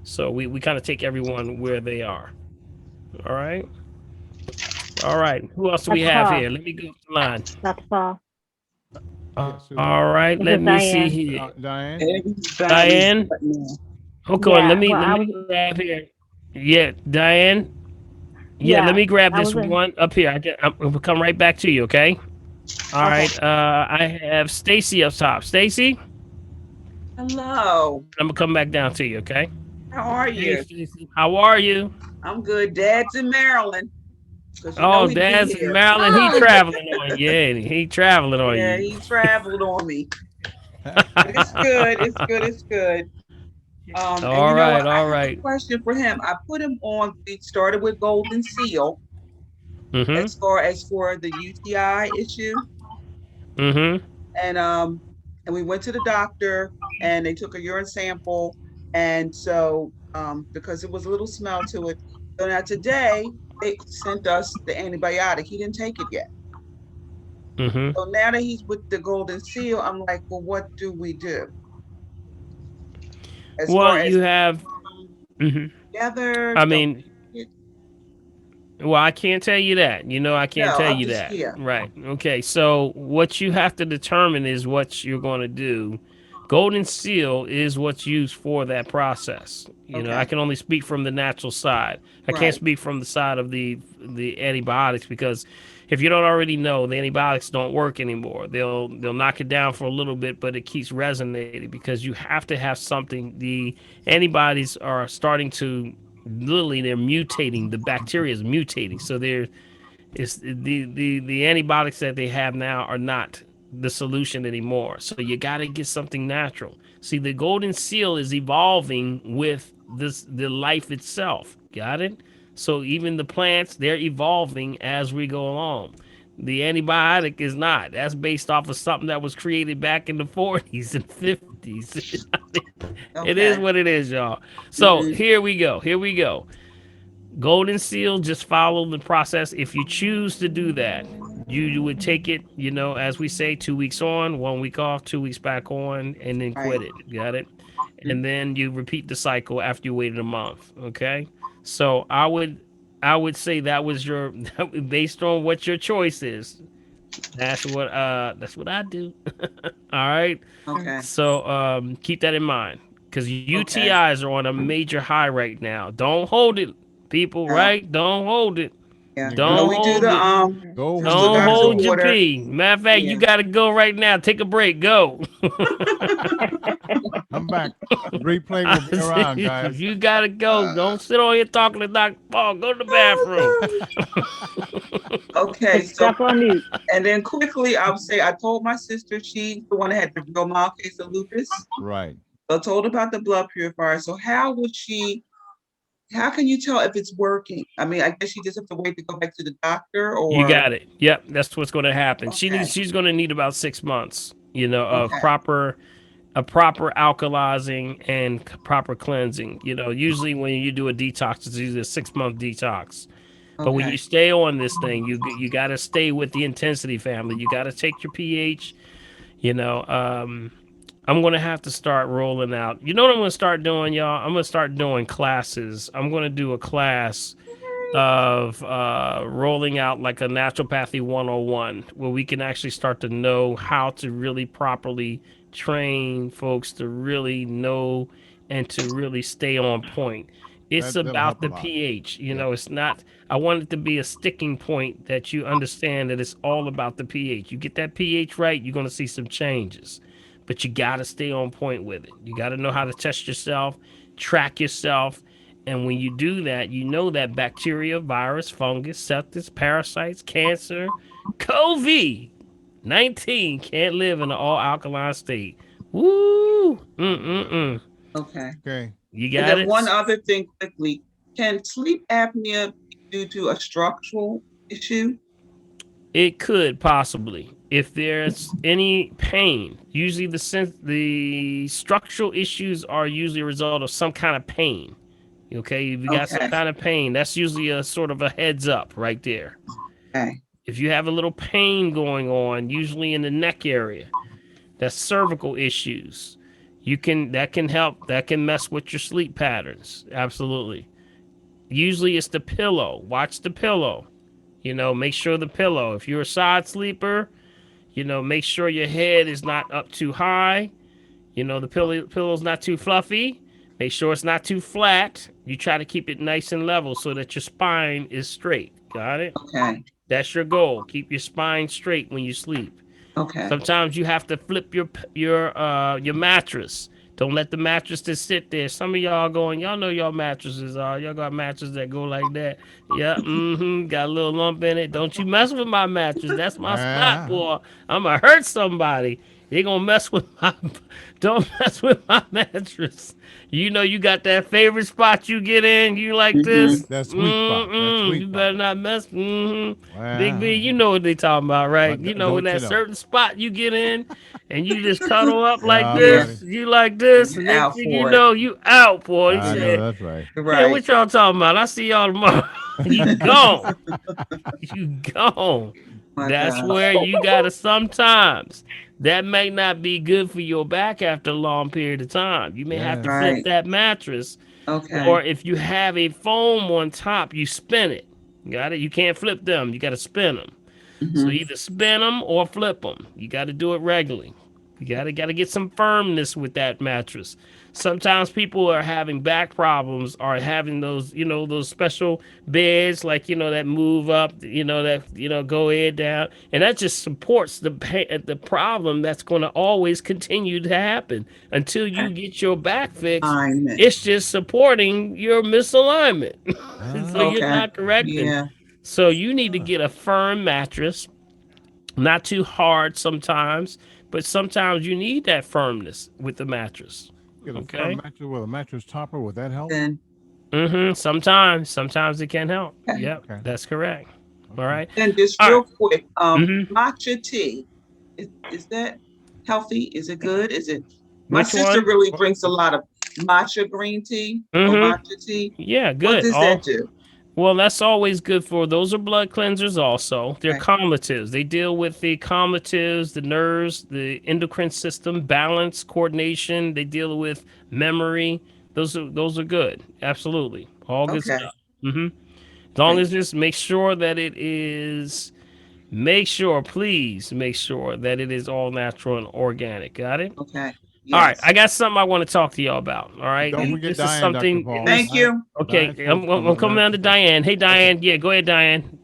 So we kind of take everyone where they are. All right. All right. Who else do we Dr. have Paul. here? Let me go up the line. Dr. Paul. All right. This Let is me Diane. see here. Diane. Diane. Hold on. Yeah, Let me well, I grab here. Yeah, Diane. Yeah, let me grab this one up here. I'm gonna come right back to you. Okay. All right. I have Stacy up top. Stacy. Hello. I'm gonna come back down to you. Okay. How are you? Hey, Stacy. How are you? I'm good. Dad's in Maryland. 'Cause you know Oh, he be Dad's in here. Maryland. He traveling on you. Yeah, he traveling on Yeah, you. he traveled on me. But it's good. It's good. It's good. And All you know right. what? I All have a right. question for him. I put him on. We started with Golden Seal Mhm. as far as for the UTI issue, Mhm. and we went to the doctor and they took a urine sample, and so because it was a little smell to it, so now today they sent us the antibiotic. He didn't take it yet. Mhm. So now that he's with the Golden Seal, I'm like, well, what do we do? As Well, far as you have. Mhm. together, I don't mean, it- well, I can't tell you that. I can't no, tell I'm you just that. here. Right. Okay. So what you have to determine is what you're going to do. Golden seal is what's used for that process. I Okay. can only speak from the natural side. I can't Right. speak from the side of the antibiotics, because if you don't already know, the antibiotics don't work anymore. They'll knock it down for a little bit, but it keeps resonating because you have to have something. The antibodies are starting to literally, they're mutating. The bacteria is mutating. So it's the antibiotics that they have now are not the solution anymore. So you got to get something natural. See, the golden seal is evolving with the life itself. Got it? So even the plants, they're evolving as we go along. The antibiotic is not. That's based off of something that was created back in the 40s and 50s. these. It is Okay. what it is, y'all. So Mhm. here we go. Here we go. Golden seal, just follow the process. If you choose to do that, you would take it, as we say, 2 weeks on, 1 week off, 2 weeks back on, and then Right. quit it. Got it? Mhm. And then you repeat the cycle after you waited a month. Okay. So I would say that was your based on what your choice is. That's what I do. All right. Okay. So keep that in mind because Okay. UTIs are on a major high right now. Don't hold it, people. Yeah. Right? Don't hold it. Yeah. You No, Don't go, we do hold the it. go when you Don't gotta disregard the hold go. your water. pee. Matter of fact, you Yeah. gotta go right now. Take a break. Go. Come back. Replay will be around, guys. You gotta go. Don't sit on here talking to Dr. Paul. Go to the bathroom. Okay. Put So, yourself on mute. and then quickly, I would say I told my sister she's the one that had the real mild case of lupus. Right. So I told her about the blood purifier. So how can you tell if it's working? I mean, I guess she just have to wait to go back to the doctor You or, got it. Yep, that's what's going to happen. okay. She's going to need about 6 months, of Okay. proper alkalizing and proper cleansing. Usually when you do a detox, it's usually a 6 month detox. But when you Okay. stay on this thing, you got to stay with the intensity, family. You got to take your pH. You know, I'm gonna have to start rolling out. You know what I'm gonna start doing, y'all? I'm gonna start doing classes. I'm gonna do a class of rolling out like a naturopathy 101 where we can actually start to know how to really properly train folks to really know and to really stay on point. It's That'll help about a the lot. pH. Yep. It's not, I want it to be a sticking point that you understand that it's all about the pH. You get that pH right, you're going to see some changes. But you got to stay on point with it. You got to know how to test yourself, track yourself, and when you do that, you know that bacteria, virus, fungus, sepsis, parasites, cancer, COVID 19 can't live in an all alkaline state. Woo! Mm-mm-mm. Okay. Okay. You And got then one it? other thing quickly, can sleep apnea be due to a structural issue? It could possibly. If there's any pain, usually the structural issues are usually a result of some kind of pain. Okay, if you got some Okay. kind of pain, that's usually a sort of a heads up right there. Okay. If you have a little pain going on, usually in the neck area, that's cervical issues. That can help. That can mess with your sleep patterns. Absolutely. Usually it's the pillow. Watch the pillow. Make sure the pillow. If you're a side sleeper, make sure your head is not up too high. The pillow's not too fluffy. Make sure it's not too flat. You try to keep it nice and level so that your spine is straight. Got it? Okay. That's your goal. Keep your spine straight when you sleep. Okay. Sometimes you have to flip your mattress. Don't let the mattress just sit there. Some of y'all going, y'all know y'all mattresses are. Y'all got mattresses that go like that. Yeah, got a little lump in it. Don't you mess with my mattress. That's my spot, boy. I'm going to hurt somebody. They going to mess with my, don't mess with my mattress. You got that favorite spot you get in. You like this? That sweet spot. That sweet You spot. better not mess. Big B, Wow. you know what they talking about, right? What When don't you that know? certain spot you get in and you just cuddle up like Yeah, Yeah. this, buddy. you like this, and next Out thing you for it. know, you out, boy. He I know said, that's right. "Yeah, Right. what y'all talking about? I see y'all tomorrow." You gone. You gone. My That's God. where you gotta sometimes. That may not be good for your back after a long period of time. You may have to Yes. flip Right. that mattress, Okay. or if you have a foam on top, you spin it. Got it? You can't flip them. You got to spin them. So Mhm. either spin them or flip them. You got to do it regularly. You got to get some firmness with that mattress. Sometimes people are having back problems, are having those special beds like that move up, that go head down, and that just supports the problem that's going to always continue to happen until you get your back fixed. Alignment. It's just supporting your misalignment. So you're Okay. not correcting. Yeah. So you need to get a firm mattress, not too hard sometimes, but sometimes you need that firmness with the mattress. Get a firm Okay? mattress with a mattress topper. Would that help? Then Sometimes it can help. okay. Yep, Okay. that's correct. All right. And just All real right. quick, Mm-hmm. matcha tea, is that healthy? Is it good? Is it My Which sister one? really drinks a lot of matcha green tea or matcha tea. Yeah, What good. does that do? Well, that's always good for, those are blood cleansers also. They're Okay. commutatives. They deal with the commutatives, the nerves, the endocrine system, balance, coordination. They deal with memory. Those are good. Absolutely. All good Okay. stuff. As long Thank as just please make sure that it is all natural and organic. Got it? Okay. All right, Yes. I got something I want to talk to y'all about. All right, Don't and forget this is Diane, Dr. something. Paul. Thank you. Okay, Diane's supposed to come I'm up coming down to first. Diane. Hey, Diane. Yeah, go ahead, Diane.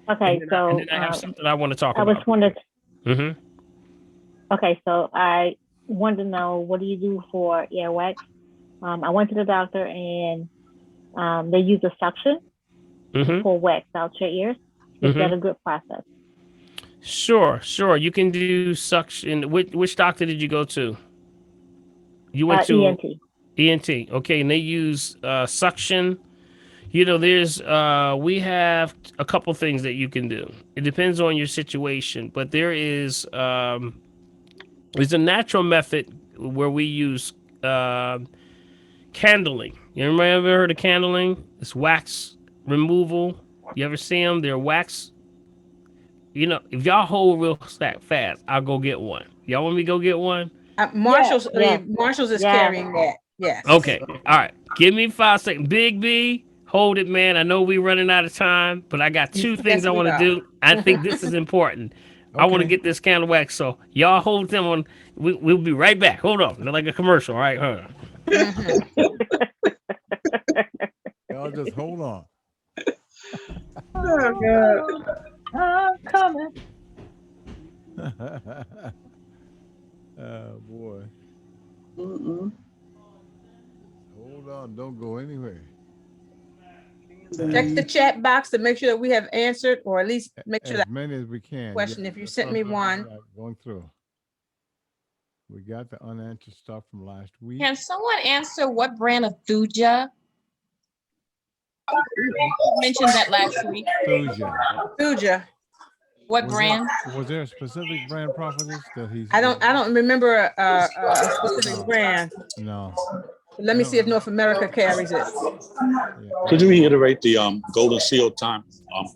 Okay, And so then I have something I want to talk I was about. wondering. Mm-hmm. Okay, so I wanted to know, what do you do for earwax? I went to the doctor and they use a suction to pull wax out your ears. Is that a good process? Sure. You can do suction. Which doctor did you go to? You went to ENT. ENT. Okay, and they use suction. There's we have a couple things that you can do. It depends on your situation, but there's a natural method where we use candling. You ever heard of candling? It's wax removal. You ever see them? They're wax. If y'all hold real fast, I'll go get one. Y'all want me to go get one? Marshall's Yes. Marshall's is Yes. carrying that. Yes. Okay. All right. Give me 5 seconds. Big B, hold it, man. I know we're running out of time, but I got two things Yes, I we want to are. do. I think this is important. I want to get this candle wax. So y'all hold them on. We'll be right back. Hold on. They're like a commercial. All right. Hold on. Y'all just hold on. Oh God. I'm coming. Oh boy. Mm-mm. Hold on. Don't go anywhere. Check the chat box to make sure that we have answered, or at least make sure As that many as we can. question. If you that's sent me what one. going through. We got the unanswered stuff from last week. Can someone answer what brand of Thuja? You mentioned that last week. Thuja. What brand? Was there a specific brand, prophetess, that he's? I don't remember a specific brand. No. Let me see if North America carries it. Could you reiterate the golden seal time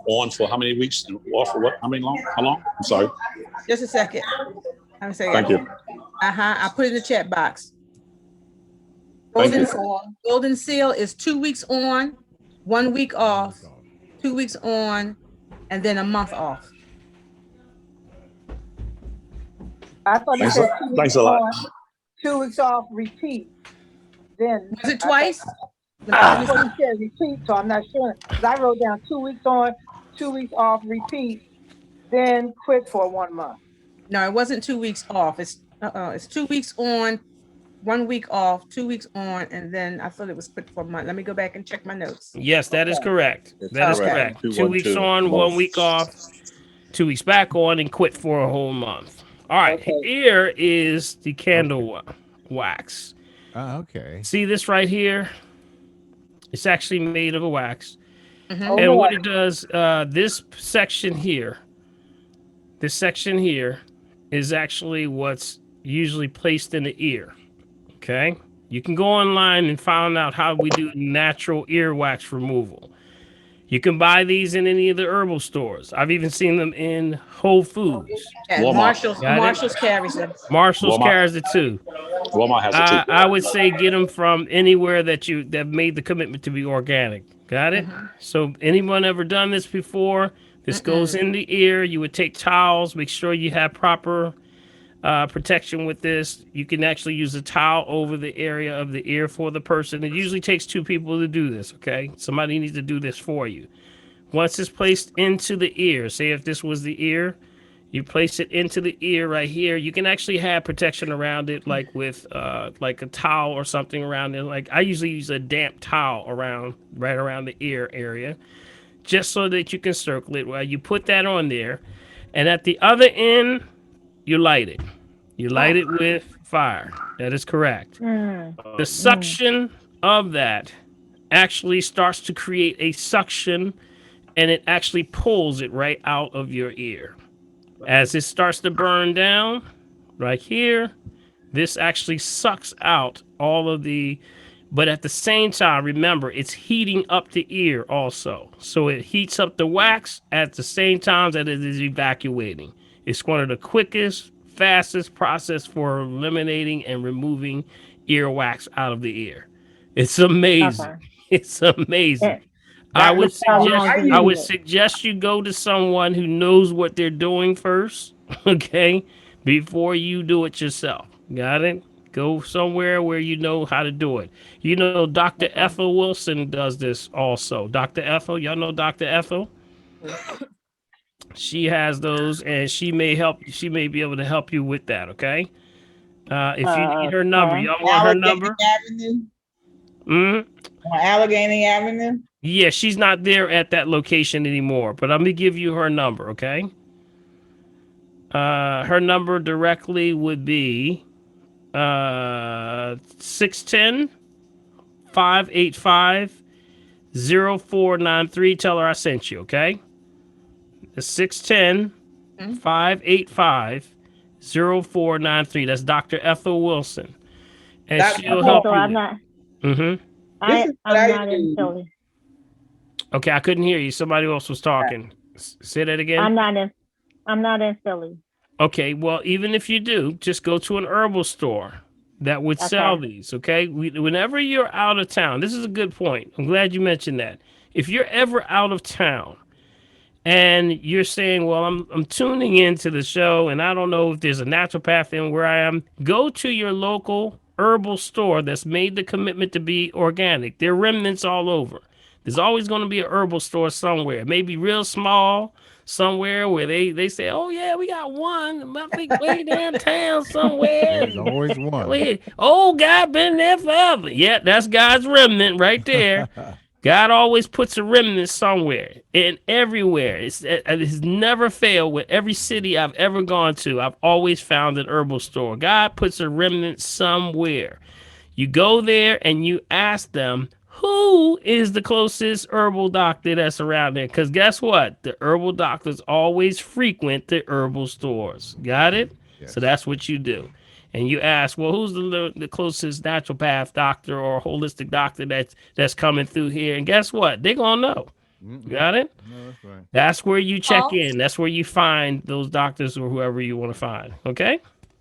on for how many weeks and off for what? How long? I'm sorry. Just a second. Thank you. I put it in the chat box. Thank you. Golden seal is 2 weeks on, 1 week off, 2 weeks on, and then a month off. I thought it said 2 weeks Thanks a lot. on, 2 weeks off, repeat. Then was it twice? That's what it said, repeat. So I'm not sure. 'Cause I wrote down 2 weeks on, 2 weeks off, repeat, then quit for 1 month. No, it wasn't 2 weeks off. It's 2 weeks on, 1 week off, 2 weeks on, and then I thought it was quit for a month. Let me go back and check my notes. Yes, that is correct. That is correct. 2 weeks 2 on, 1 week off, 2 weeks back on, and quit for a whole month. All right. Here is the candle wax. Okay. See this right here? It's actually made of a wax. Mhm. And what it does, this section here is actually what's usually placed in the ear. Okay? You can go online and find out how we do natural ear wax removal. You can buy these in any of the herbal stores. I've even seen them in Whole Foods. And Marshall's carries them. Marshall's carries it too. Walmart has it too. I would say get them from anywhere that made the commitment to be organic. Got it? So anyone ever done this before? This goes in the ear. You would take towels. Make sure you have proper protection with this. You can actually use a towel over the area of the ear for the person. It usually takes 2 people to do this, okay? Somebody needs to do this for you. Once it's placed into the ear, say if this was the ear, you place it into the ear right here. You can actually have protection around it, like with like a towel or something around it. Like I usually use a damp towel right around the ear area, just so that you can circle it. Well, you put that on there, and at the other end, you light it. You light it with fire. That is correct. The suction of that actually starts to create a suction, and it actually pulls it right out of your ear. As it starts to burn down, right here, this actually sucks out all of the, but at the same time, remember, it's heating up the ear also. So it heats up the wax at the same time that it is evacuating. It's one of the quickest, fastest process for eliminating and removing earwax out of the ear. It's amazing. Okay. It's amazing. Dr. Paul, I would suggest you go to someone who knows what they're doing first, okay, before you do it yourself. Got it? Go somewhere where you know how to do it. You know, Dr. Ethel Wilson does this also. Dr. Ethel, y'all know Dr. Ethel? She has those, and she may help. She may be able to help you with that. Okay. If you need her number, y'all want her number? Avenue? Mm? On Allegheny Avenue? Yeah, she's not there at that location anymore. But I'm gonna give you her number. Okay. Her number directly would be 610 585 0493. Tell her I sent you. Okay. It's 610 585 0493. That's Dr. Ethel Wilson. And she'll help you. I'm not. Mm-hmm. I'm not in Philly. Okay, I couldn't hear you. Somebody else was talking. Say that again. I'm not in Philly. Okay, well, even if you do, just go to an herbal store that would sell these. Okay, whenever you're out of town, this is a good point. I'm glad you mentioned that. If you're ever out of town, and you're saying, well, I'm tuning into the show and I don't know if there's a naturopath in where I am, go to your local herbal store that's made the commitment to be organic. There are remnants all over. There's always going to be a herbal store somewhere, maybe real small, somewhere where they say, oh, yeah, we got one. I think way downtown somewhere. There's always one. Oh, God been there forever. Yeah, that's God's remnant right there. God always puts a remnant somewhere and everywhere. It has never failed with every city I've ever gone to. I've always found an herbal store. God puts a remnant somewhere. You go there and you ask them, who is the closest herbal doctor that's around there? Because guess what? The herbal doctors always frequent the herbal stores. Got it? Yes. So that's what you do. And you ask, well, who's the closest naturopath doctor or holistic doctor that's coming through here? And guess what? They're going to know. Mm-hmm. Got it? No, that's right. That's where you check in. That's where you find those doctors or whoever you want to find. Okay?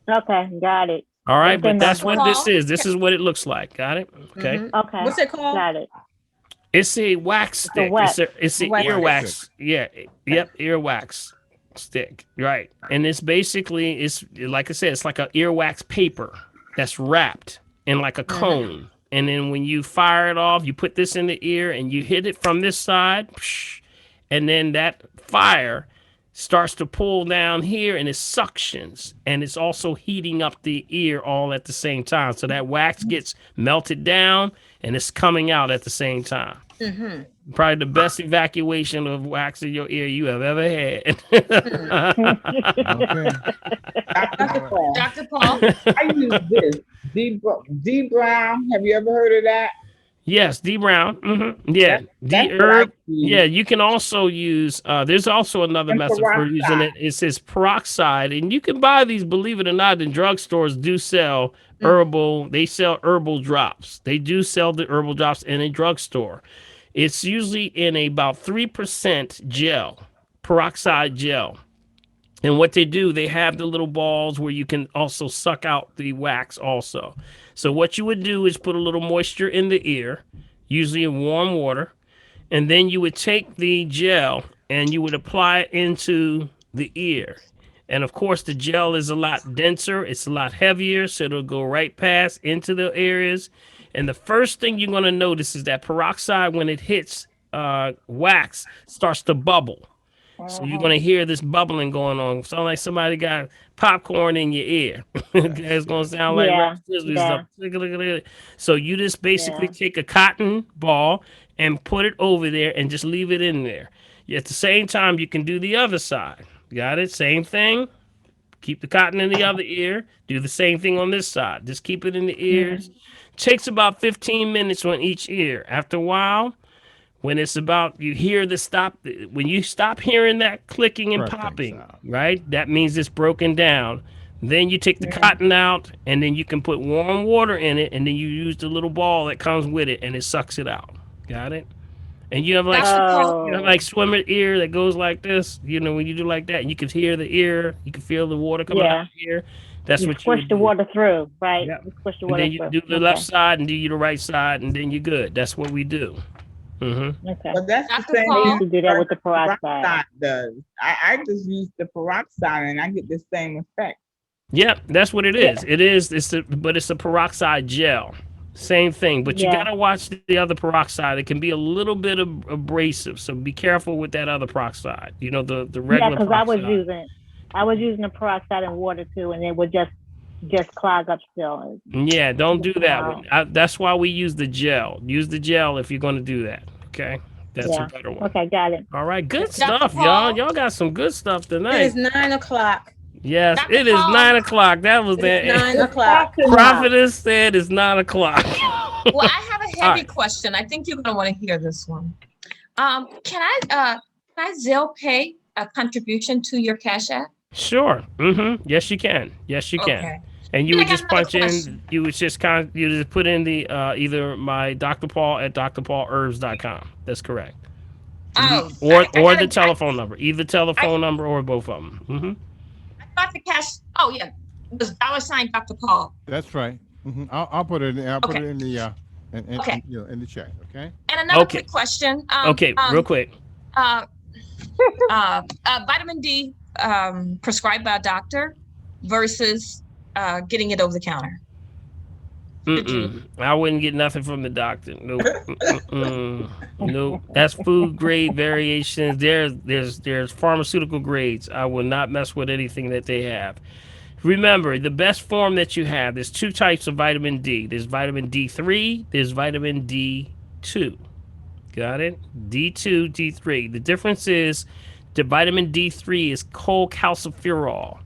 Okay, got it. All right, but that's what this is. This is what it looks like. Got it? Okay. Mm-hmm. Okay. What's it called? Got it. It's a wax stick. It's an earwax. Yeah. Yep, earwax stick, right? And it's basically, it's like I said, it's like an earwax paper that's wrapped in like a cone. And then when you fire it off, you put this in the ear and you hit it from this side, and then that fire starts to pull down here and it suctions, and it's also heating up the ear all at the same time. So that wax gets melted down and it's coming out at the same time. Probably the best evacuation of wax in your ear you have ever had. Dr. Paul, I use this. D Brown. Have you ever heard of that? Yes, D Brown. Mm-hmm. Yeah, D herb. Yeah, you can also use. There's also another method for using it. It says peroxide, and you can buy these. Believe it or not, in drugstores do sell herbal. They sell herbal drops. They do sell the herbal drops in a drugstore. It's usually in about 3% gel, peroxide gel. And what they do, they have the little balls where you can also suck out the wax also. So what you would do is put a little moisture in the ear, usually in warm water, and then you would take the gel and you would apply it into the ear. And of course, the gel is a lot denser. It's a lot heavier, so it'll go right past into the areas. And the first thing you're going to notice is that peroxide, when it hits wax, starts to bubble. So you're going to hear this bubbling going on. Sound like somebody got popcorn in your ear. It's going to sound like So you just basically take a cotton ball and put it over there and just leave it in there. At the same time, you can do the other side. Got it? Same thing. Keep the cotton in the other ear. Do the same thing on this side. Just keep it in the ears. Takes about 15 minutes on each ear. After a while, when it's about, you hear the stop, when you stop hearing that clicking and popping, right? That means it's broken down. Then you take the cotton out, and then you can put warm water in it, and then you use the little ball that comes with it, and it sucks it out. Got it? And you have like swimmer ear that goes like this. You know, when you do like that, and you can hear the ear, you can feel the water coming out of here. That's you what you push would the do. water through, right? Yeah. You push the And water then you through. do the left side, and do you the right side, and then you're good. That's what we do. Mm-hmm. Okay. But that's the Dr. same Paul? thing You do that with the peroxide. does. I just use the peroxide and I get the same effect. Yep, that's what it is. It is. But it's a peroxide gel. Same thing. But you gotta watch the other peroxide. It can be a little bit abrasive, so be careful with that other peroxide. You know, the regular. Yeah, because peroxide. I was using the peroxide and water too, and it would just clog up still. Yeah, don't do that. That's why we use the gel. Use the gel if you're going to do that. Okay, that's a better one. Okay, got it. All right, good Dr. stuff, Paul? y'all. Y'all got some good stuff tonight. It is 9 o'clock. Yes, Dr. it is Paul? 9 o'clock. That was that. 9 o'clock. Prophetess said it's 9 o'clock. Well, I have a heavy All right. question. I think you're going to want to hear this one. Can I Zelle pay a contribution to your Cash App? Sure. Mm-hmm. Yes, you can. Yes, you can. Okay. And you Then would I got just another punch in. question. You would just you just put in the either my Dr. Paul at drpaulherbs.com. That's correct. Oh, Or the telephone number, either telephone number or both of them. Mm-hmm. I got the cash. Oh yeah, it was $ Dr. Paul. That's right. I'll put it in. I'll put Okay. it in the Okay. in the chat. Okay. And another quick question. Real quick. Vitamin D prescribed by a doctor versus getting it over the counter. I wouldn't get nothing from the doctor. Nope. Nope. That's food grade variations. There's pharmaceutical grades. I will not mess with anything that they have. Remember, the best form that you have, there's two types of vitamin D. There's vitamin D3, there's vitamin D2. Got it? D2, D3. The difference is the vitamin D3 is cholecalciferol.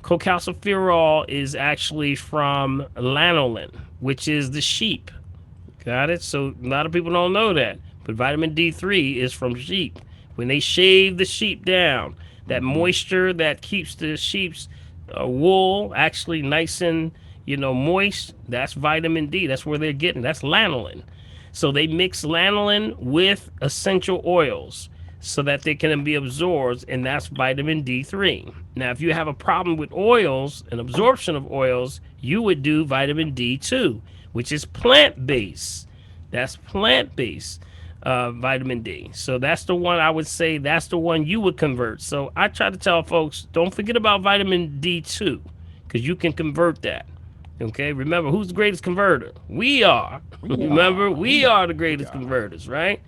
Cholecalciferol is actually from lanolin, which is the sheep. Got it? So a lot of people don't know that. But vitamin D3 is from sheep. When they shave the sheep down, that moisture that keeps the sheep's wool actually nice and moist, that's vitamin D. That's where they're getting. That's lanolin. So they mix lanolin with essential oils so that they can be absorbed, and that's vitamin D3. Now, if you have a problem with oils and absorption of oils, you would do vitamin D2, which is plant-based. That's plant-based vitamin D. So that's the one I would say, that's the one you would convert. So I try to tell folks, don't forget about vitamin D2, because you can convert that. Okay, remember, who's the greatest converter? We are. Remember, we are the greatest converters, right?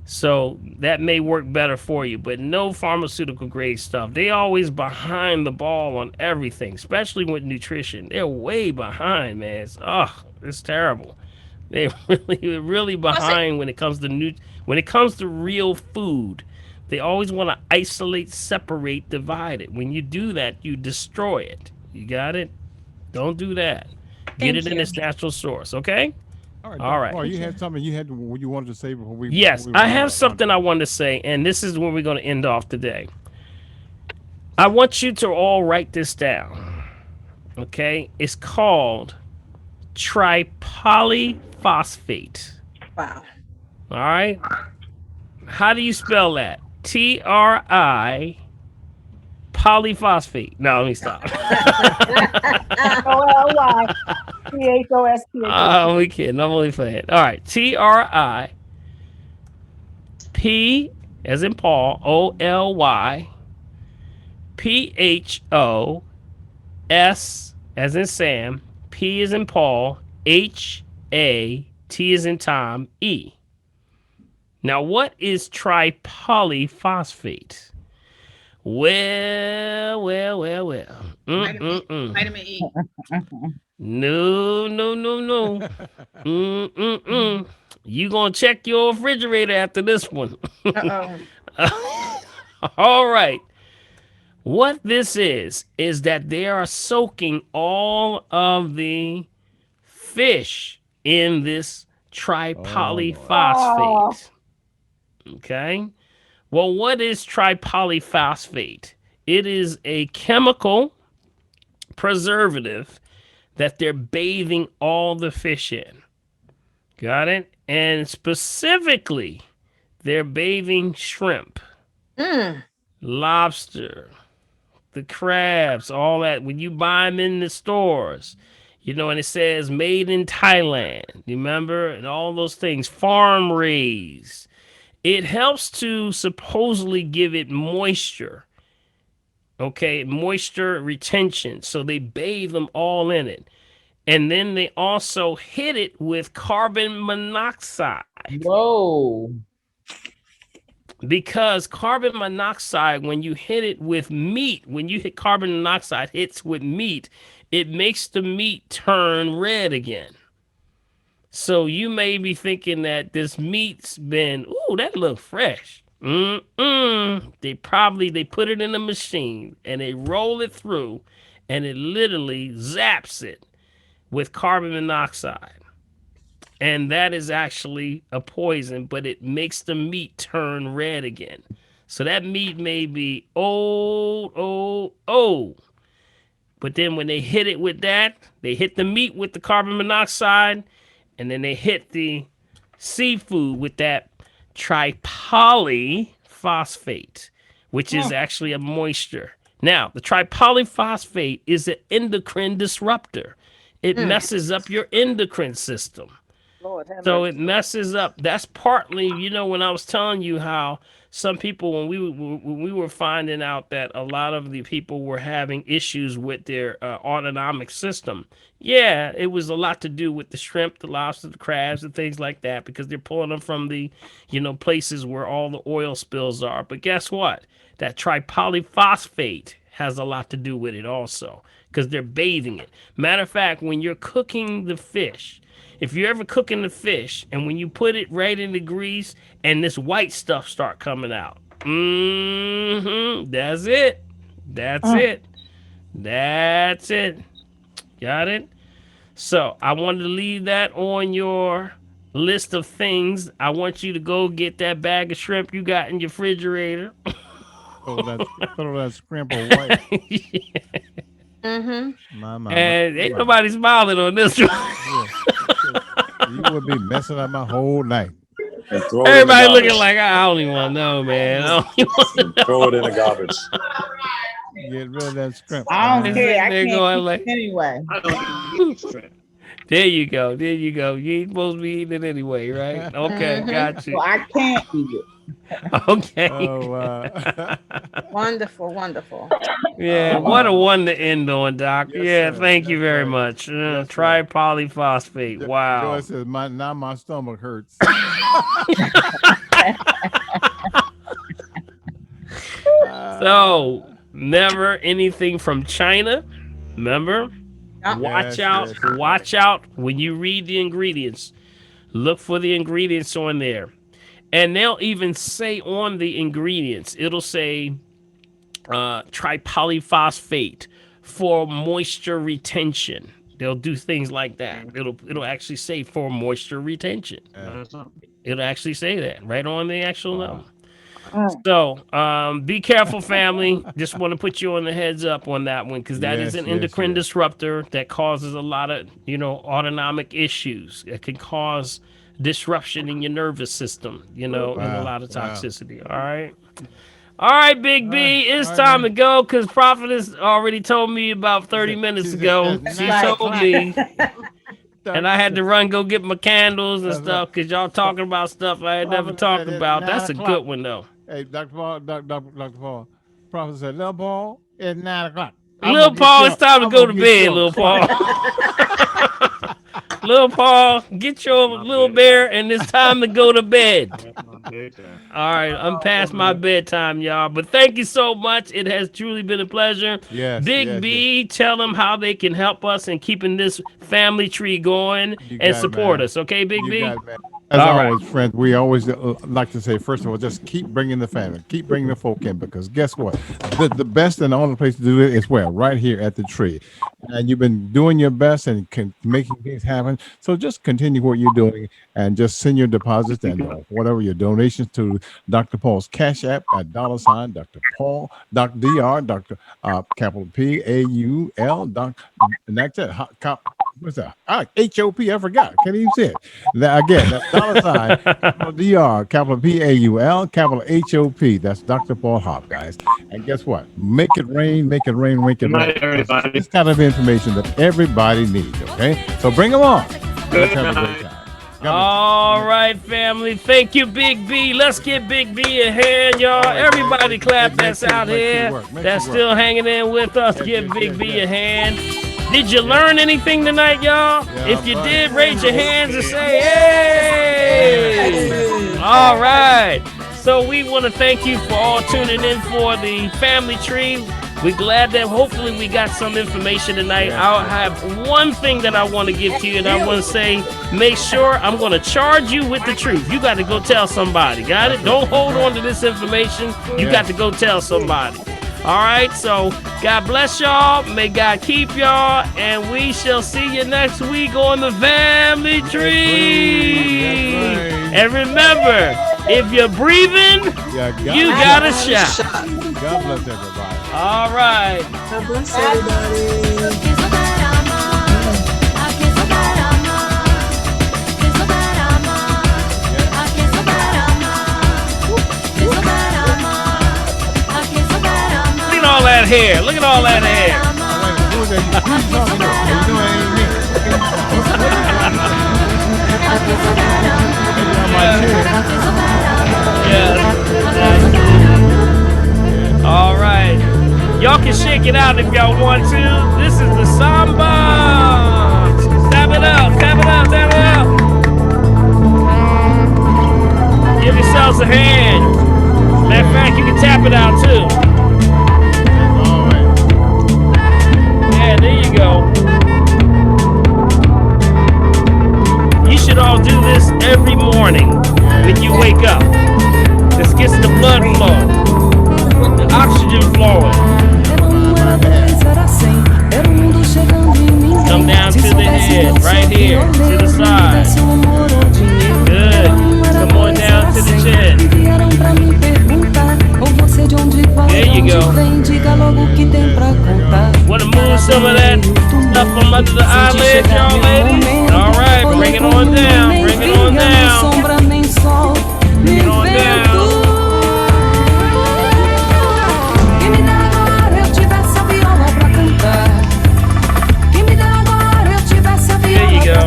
So that may work better for you, but no pharmaceutical grade stuff. They always behind the ball on everything, especially with nutrition. They're way behind, man. It's terrible. They're really behind when it comes to real food. They always want to isolate, separate, divide it. When you do that, you destroy it. You got it? Don't do that. Get it in its natural source, okay? All right. Well, you had something you wanted to say before we. Yes, I have something I wanted to say, and this is where we're going to end off today. I want you to all write this down, okay? It's called tripolyphosphate. Wow. All right? How do you spell that? Tri polyphosphate. No, let me stop. OLY. Oh, we kidding. I'm only playing. All right. TRIP as in Paul, OLY, PHOS as in Sam, P as in Paul, HAT as in Tom, E. Now, what is tripolyphosphate? Well. Vitamin E. No. You gonna check your refrigerator after this one. All right. What this is that they are soaking all of the fish in this tripolyphosphate. Okay. Well, what is tripolyphosphate? It is a chemical preservative that they're bathing all the fish in. Got it? And specifically, they're bathing shrimp, lobster, the crabs, all that. When you buy them in the stores, and it says made in Thailand, you remember? And all those things, farm raised. It helps to supposedly give it moisture. Okay, moisture retention. So they bathe them all in it. And then they also hit it with carbon monoxide. Whoa. Because carbon monoxide, when you hit it with meat, when you hit carbon monoxide hits with meat, it makes the meat turn red again. So you may be thinking that this meat's been, ooh, that looks fresh. They put it in a machine and they roll it through and it literally zaps it with carbon monoxide. And that is actually a poison, but it makes the meat turn red again. So that meat may be old. But then when they hit it with that, they hit the meat with the carbon monoxide, and then they hit the seafood with that tripolyphosphate, which is actually a moisture. Now, the tripolyphosphate is an endocrine disruptor. It messes up your endocrine system. So it messes up. That's partly, when I was telling you how some people, when we were finding out that a lot of the people were having issues with their autonomic system. Yeah, it was a lot to do with the shrimp, the lobster, the crabs, and things like that, because they're pulling them from the, places where all the oil spills are. But guess what? That tripolyphosphate has a lot to do with it also, because they're bathing it. Matter of fact, when you're cooking the fish, if you're ever cooking the fish and when you put it right in the grease and this white stuff start coming out, that's it. That's it. Got it? So I wanted to leave that on your list of things. I want you to go get that bag of shrimp you got in your refrigerator. Throw that shrimp away. And ain't nobody smiling on this one. You would be messing up my whole night. Everybody looking like, I don't even want to know, man. Throw it in the garbage. Get rid of that shrimp. I don't care. I They're can't going eat like, it anyway. There you go. You ain't supposed to be eating it anyway, right? Okay, got you. So I can't eat it. Okay. Wonderful. Yeah, what a one to end on, Doc. Yes, thank you very much. Tripolyphosphate. Wow. Joy says, now my stomach hurts. So, never anything from China. Remember? Watch out when you read the ingredients. Look for the ingredients on there. And they'll even say on the ingredients, it'll say tripolyphosphate for moisture retention. They'll do things like that. It'll actually say for moisture retention. It'll actually say that right on the actual number. So be careful, family. Just want to put you on the heads up on that one, because that is an endocrine disruptor that causes a lot of autonomic issues. It can cause disruption in your nervous system, and a lot of toxicity. All right, Big B, it's time to go, because Prophetess already told me about 30 minutes ago. She told me. And I had to run, go get my candles and stuff, because y'all talking about stuff I had never talked about. That's a good one, though. Hey, Dr. Paul, Dr. Paul. Prophet said, Little Paul, it's 9 o'clock. Little Paul, it's time to go to bed, Little Paul. Little Paul, get your little bear, and it's time to go to bed. All right, I'm past my bedtime, y'all. But thank you so much. It has truly been a pleasure. Big B, tell them how they can help us in keeping this family tree going and support us. Okay, Big B? As All right. always, friends, we always like to say, first of all, just keep bringing the family, keep bringing the folk in, because guess what? The best and only place to do it is where? Right here at the tree. And you've been doing your best and making things happen. So just continue what you're doing and just send your deposits and whatever your donations to Dr. Paul's Cash App at $ Dr. Paul, Dr. Dr. Dr. Capital PAUL, and that's it. What's that? HOP. I forgot. Can't even say it. Again, that's $ capital DR, capital PAUL, capital HOP. That's Dr. Paul Hop, guys. And guess what? Make it rain, make it rain, make it rain. This kind of information that everybody needs. Okay, so bring them on. Let's have a great time. All right, family. Thank you, Big B. Let's get Big B a hand, y'all. Everybody clap that's out here. That's still hanging in with us. Give Big B a hand. Did you learn anything tonight, y'all? If you did, raise your hands and say, hey! All right. So we want to thank you for all tuning in for the family tree. We're glad that hopefully we got some information tonight. I'll have one thing that I want to give to you, and I want to say, make sure I'm going to charge you with the truth. You got to go tell somebody. Got it? Don't hold on to this information. You got to go tell somebody. All right, so God bless y'all. May God keep y'all, and we shall see you next week on the family tree. And remember, if you're breathing, you got a shot. God bless everybody. All right. God bless everybody. All that hair. Look at all that hair. Yeah. All right. Y'all can shake it out if y'all want to. This is the samba. Tap it out. Tap it out. Tap it out. Give yourselves a hand. Matter of fact, you can tap it out too. Yeah, there you go. You should all do this every morning when you wake up. This gets the blood flow, the oxygen flowing. Come down to the head, right here, to the side. Good. Come on down to the chin. There you go. Want to move some of that stuff from under the eyelids, y'all ladies? All right, bring it on down. Bring it on down. Bring it on down. There you go.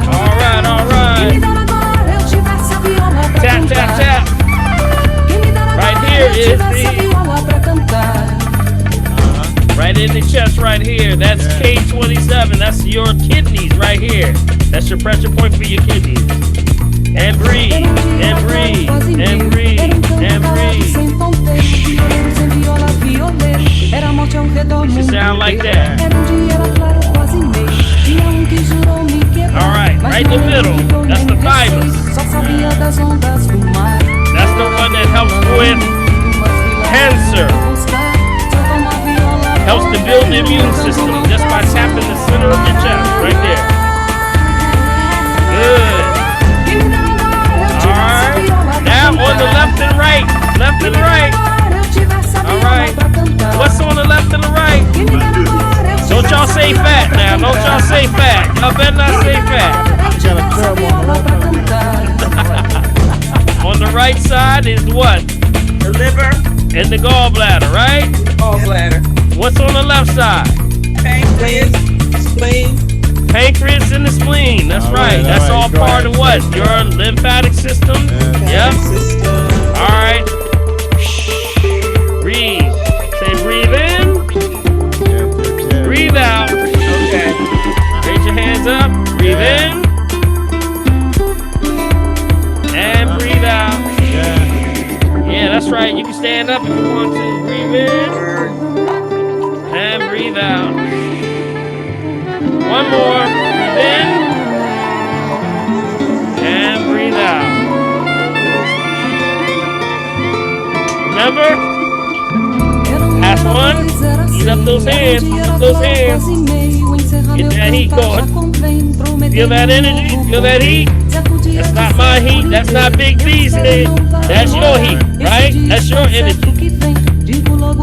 All right, all right. Tap, tap, tap. Right here is the... Right in the chest right here. That's K27. That's your kidneys right here. That's your pressure point for your kidneys. And breathe. And breathe. And breathe. And breathe. It should sound like that. All right. Right in the middle. That's the thymus. That's the one that helps with cancer. Helps to build the immune system just by tapping the center of your chest right there. Good. All right. Now on the left and right. Left and right. All right. What's on the left and the right? Don't y'all say fat now. Don't y'all say fat. Y'all better not say fat. On the right side is what? The liver. And the gallbladder, right? Gallbladder. What's on the left side? Pancreas, spleen. Pancreas and the spleen. That's right. That's all part of what? Your lymphatic system? Yep. All right. Breathe. Say breathe in. Breathe out. Okay. Raise your hands up. Breathe in. And breathe out. Yeah, that's right. You can stand up if you want to. Breathe in. And breathe out. One more. Breathe in. And breathe out. those hands. Use those hands. Get that heat going. Feel that energy? Feel that heat? That's not my heat. That's not Big B's heat. That's your heat, right? That's your energy.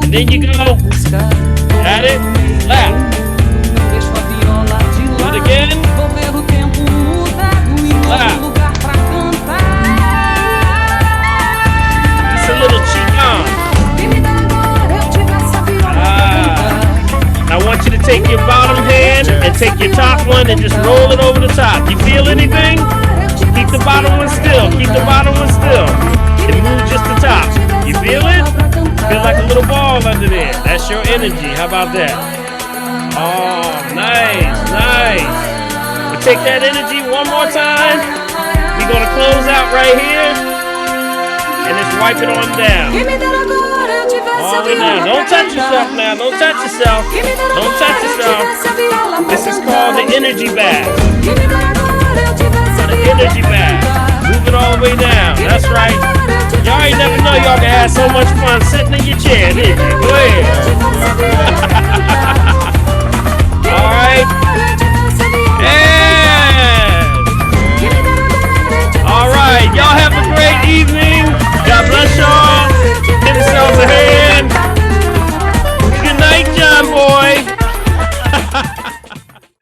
And then you go. Got it? Lap. Do it again. Lap. It's a little Qigong. I want you to take your bottom hand and take your top one and just roll it over the top. You feel anything? Keep the bottom one still. Keep the bottom one still. And move just the top. You feel it? Feel like a little ball under there. That's your energy. How about that? Oh, nice, nice. We'll take that energy one more time. We're going to close out right here. And just wipe it on down. All the way down. Don't touch yourself now. Don't touch yourself. Don't touch yourself. This is called the energy bath. The energy bath. Move it all the way down. That's right. Y'all ain't never know y'all can have so much fun sitting in your chair, did you? Go ahead.